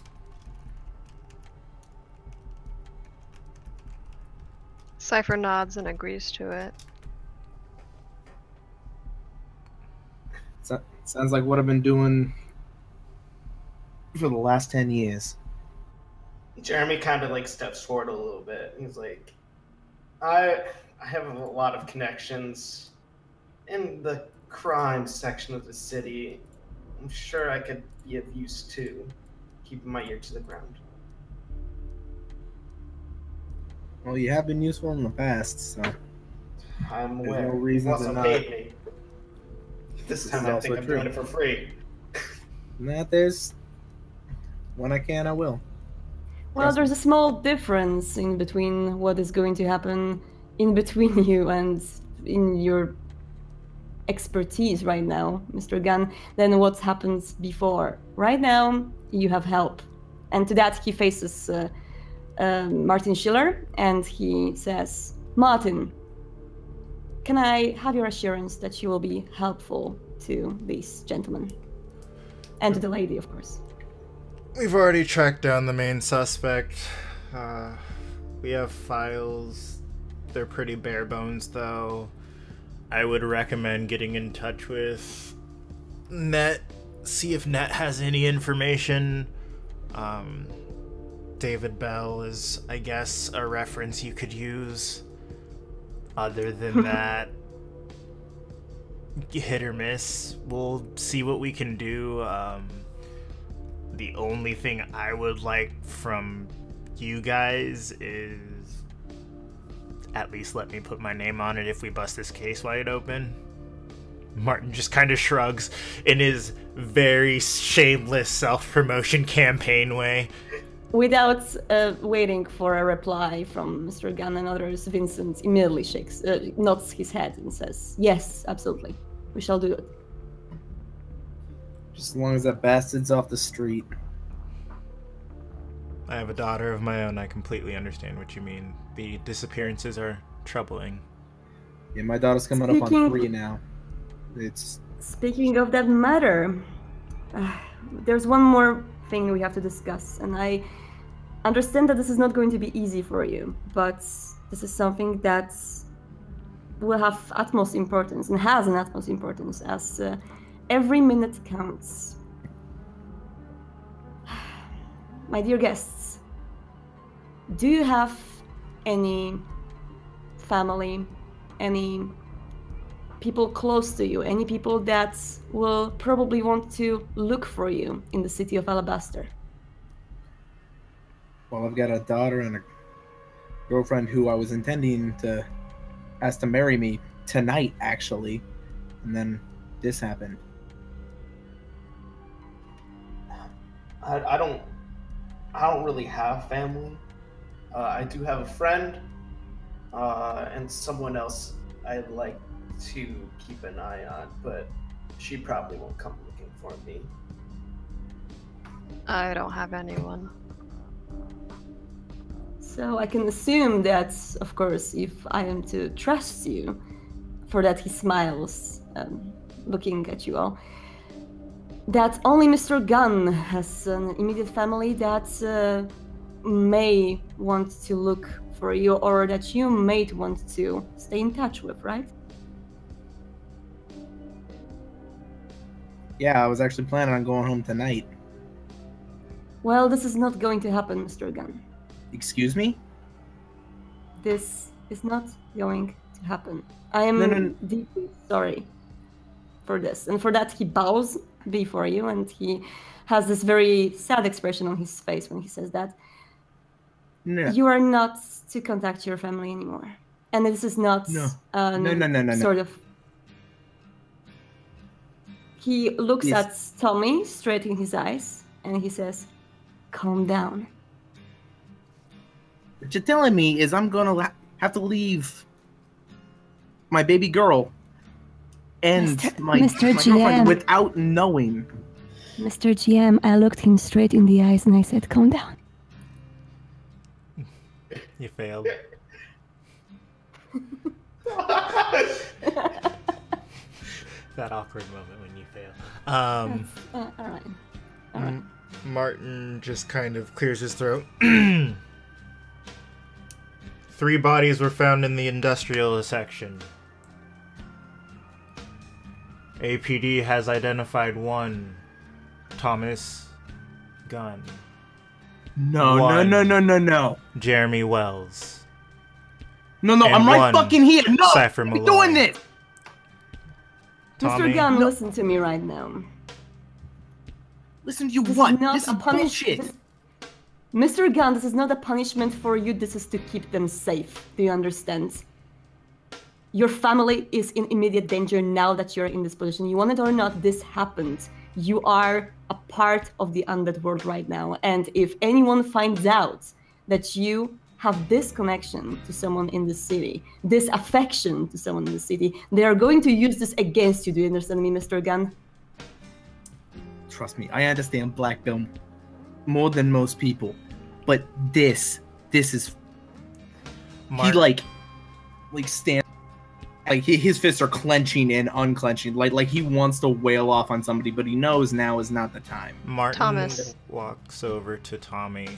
Speaker 5: Cypher nods and agrees to it.
Speaker 6: Sounds like what I've been doing for the last 10 years.
Speaker 4: Jeremy kind of like steps forward a little bit. He's like, I have a lot of connections in the crime section of the city. I'm sure I could be of use too, keeping my ear to the ground.
Speaker 6: Well, you have been useful in the past, so
Speaker 4: I'm
Speaker 6: there's
Speaker 4: aware.
Speaker 6: no reason
Speaker 4: He
Speaker 6: to
Speaker 4: also
Speaker 6: not.
Speaker 4: paid me. This
Speaker 6: This
Speaker 4: time
Speaker 6: is
Speaker 4: I
Speaker 6: also
Speaker 4: think I'm
Speaker 6: true.
Speaker 4: doing it for free.
Speaker 6: Nah, there's when I can, I will.
Speaker 1: Well,
Speaker 6: Trust
Speaker 1: there's a small difference in between what is going to happen in between you and in your expertise right now, Mr. Gunn, than what happens before. Right now, you have help. And to that, he faces Martin Schiller, and he says, Martin, can I have your assurance that you will be helpful to these gentlemen? And to the lady, of course.
Speaker 2: We've already tracked down the main suspect. We have files. They're pretty bare bones, though. I would recommend getting in touch with Net, see if Net has any information. David Bell is, I guess, a reference you could use. Other than that, hit or miss. We'll see what we can do. The only thing I would like from you guys is at least let me put my name on it if we bust this case wide open. Martin just kind of shrugs in his very shameless self-promotion campaign way.
Speaker 1: Without waiting for a reply from Mr. Gunn and others, Vincent immediately nods his head and says, yes, absolutely. We shall do it.
Speaker 6: Just as long as that bastard's off the street.
Speaker 2: I have a daughter of my own. I completely understand what you mean. The disappearances are troubling.
Speaker 6: Yeah, my daughter's coming up on 3 now. It's...
Speaker 1: Speaking of that matter, there's one more thing we have to discuss, and I understand that this is not going to be easy for you, but this is something that will have utmost importance, and has an utmost importance, as every minute counts. My dear guests, do you have any family, any people close to you, any people that will probably want to look for you in the city of Alabaster?
Speaker 6: Well, I've got a daughter and a girlfriend who I was intending to ask to marry me tonight, actually, and then this happened.
Speaker 4: I don't really have family. I do have a friend, and someone else I'd like to keep an eye on, but she probably won't come looking for me.
Speaker 5: I don't have anyone.
Speaker 1: So I can assume that, of course, if I am to trust you, for that he smiles, looking at you all, that only Mr. Gunn has an immediate family that may want to look for you, or that you may want to stay in touch with, right?
Speaker 6: Yeah, I was actually planning on going home tonight.
Speaker 1: Well, this is not going to happen, Mr. Gunn.
Speaker 6: Excuse me?
Speaker 1: This is not going to happen. I am deeply sorry for this. And for that, he bows before you, and he has this very sad expression on his face when he says that.
Speaker 6: No.
Speaker 1: You are not to contact your family anymore. And this is not
Speaker 6: No,
Speaker 1: sort of... He looks at Tommy straight in his eyes, and he says, calm down.
Speaker 6: What you're telling me is I'm gonna have to leave my baby girl and my girlfriend without knowing.
Speaker 1: Mr. GM, I looked him straight in the eyes and I said, calm down.
Speaker 2: You failed. That awkward moment when you fail.
Speaker 1: All right.
Speaker 2: Martin just kind of clears his throat. 3 bodies were found in the industrial section. APD has identified 1, Thomas Gunn.
Speaker 6: No.
Speaker 2: Jeremy Wells.
Speaker 6: No,
Speaker 2: And
Speaker 6: I'm right
Speaker 2: 1,
Speaker 6: fucking here. No,
Speaker 2: Cypher
Speaker 6: I'm
Speaker 2: Maloy.
Speaker 6: doing this.
Speaker 2: Tommy?
Speaker 1: Mr. Gunn, listen to me right now.
Speaker 6: Listen to you
Speaker 1: This
Speaker 6: what?
Speaker 1: is not
Speaker 6: This
Speaker 1: a
Speaker 6: is bullshit.
Speaker 1: Mr. Gunn, this is not a punishment for you. This is to keep them safe. Do you understand? Your family is in immediate danger now that you're in this position. You want it or not, this happened. You are a part of the undead world right now. And if anyone finds out that you have this connection to someone in the city, this affection to someone in the city, they are going to use this against you. Do you understand me, Mr. Gunn?
Speaker 6: Trust me, I understand black belt more than most people, but this is he like stand like his fists are clenching and unclenching, like he wants to wail off on somebody, but he knows now is not the time.
Speaker 2: Martin
Speaker 5: Thomas
Speaker 2: walks over to Tommy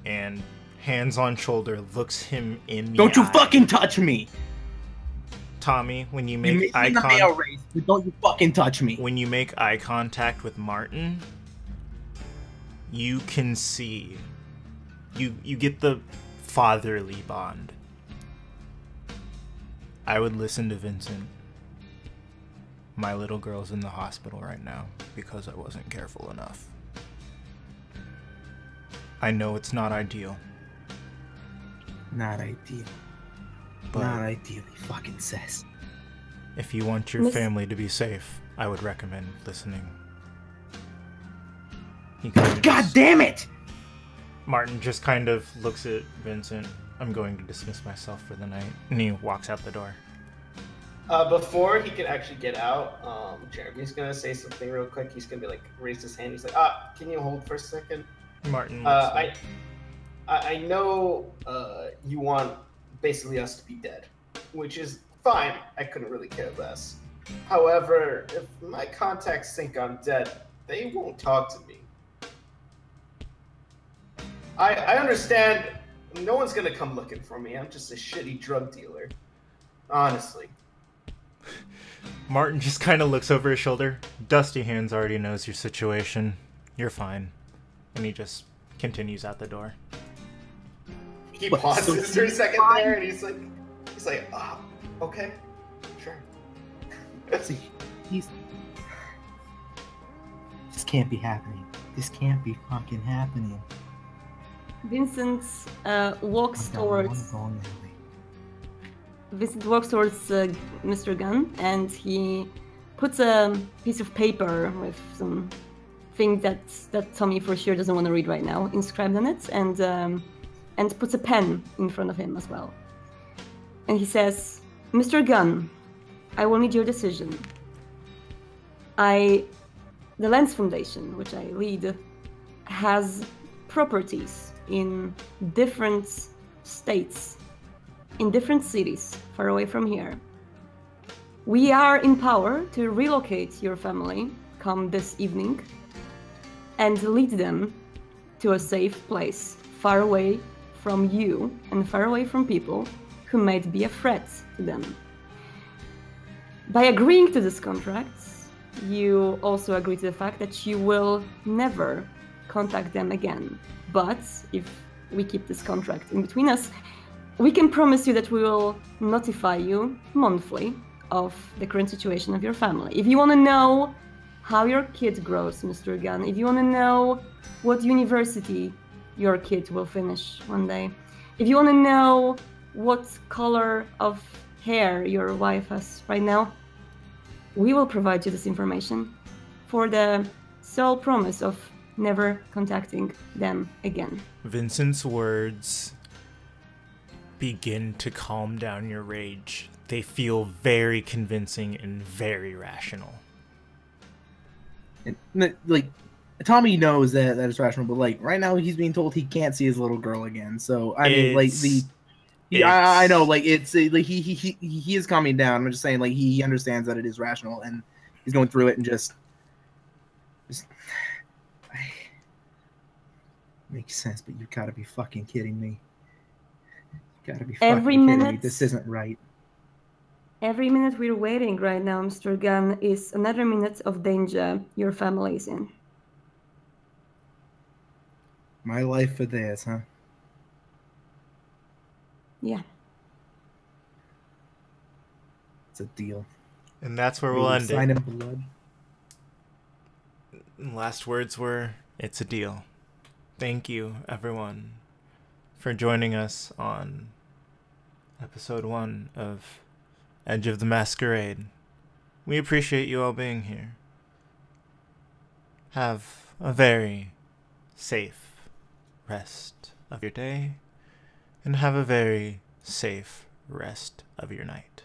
Speaker 2: and hands on shoulder looks him in the
Speaker 6: Don't you
Speaker 2: eye.
Speaker 6: fucking touch me!
Speaker 2: Tommy, when you
Speaker 6: You
Speaker 2: make
Speaker 6: may
Speaker 2: eye
Speaker 6: see the male
Speaker 2: contact,
Speaker 6: race, but don't you fucking touch me!
Speaker 2: when you make eye contact with Martin, you can see, you get the fatherly bond. I would listen to Vincent. My little girl's in the hospital right now because I wasn't careful enough. I know it's not ideal.
Speaker 6: Not ideal.
Speaker 2: But
Speaker 6: Not ideal, he fucking says.
Speaker 2: if you want your family to be safe, I would recommend listening. He kind of
Speaker 6: God damn it!
Speaker 2: Martin just kind of looks at Vincent. I'm going to dismiss myself for the night. And he walks out the door.
Speaker 4: Before he can actually get out, Jeremy's gonna say something real quick. He's gonna be like, raise his hand. He's like, can you hold for a second?
Speaker 2: Martin looks
Speaker 4: I know you want basically us to be dead, which is fine. I couldn't really care less. However, if my contacts think I'm dead, they won't talk to me. I understand no one's gonna come looking for me. I'm just a shitty drug dealer. Honestly.
Speaker 2: Martin just kind of looks over his shoulder. Dusty Hands already knows your situation. You're fine. And he just continues out the door.
Speaker 4: He pauses for a second there, and he's like, okay, sure.
Speaker 3: See, this can't be happening. This can't be fucking happening.
Speaker 1: Vincent walks towards Mr. Gunn, and he puts a piece of paper with some thing that Tommy for sure doesn't want to read right now inscribed on it, and puts a pen in front of him as well. And he says, "Mr. Gunn, I will need your decision. The Lenz Foundation, which I lead, has properties in different states, in different cities far away from here. We are in power to relocate your family come this evening and lead them to a safe place far away from you and far away from people who might be a threat to them. By agreeing to this contract, you also agree to the fact that you will never contact them again. But if we keep this contract in between us, we can promise you that we will notify you monthly of the current situation of your family. If you want to know how your kid grows, Mr. Gunn, if you want to know what university your kid will finish one day, if you want to know what color of hair your wife has right now, we will provide you this information for the sole promise of never contacting them again."
Speaker 2: Vincent's words begin to calm down your rage. They feel very convincing and very rational.
Speaker 6: And, like, Tommy knows that it's rational, but like right now he's being told he can't see his little girl again. So I mean, like I know, like it's like he is calming down. I'm just saying, like he understands that it is rational, and he's going through it and just makes sense. But you gotta be fucking kidding me. You gotta be fucking kidding me. This isn't right.
Speaker 1: Every minute we're waiting right now, Mr. Gunn, is another minute of danger your family is in.
Speaker 6: My life for theirs, huh?
Speaker 1: Yeah.
Speaker 6: It's a deal.
Speaker 2: And that's where we'll end
Speaker 6: sign
Speaker 2: it.
Speaker 6: in blood.
Speaker 2: Last words were, it's a deal. Thank you, everyone, for joining us on episode 1 of Edge of the Masquerade. We appreciate you all being here. Have a very safe rest of your day, and have a very safe rest of your night.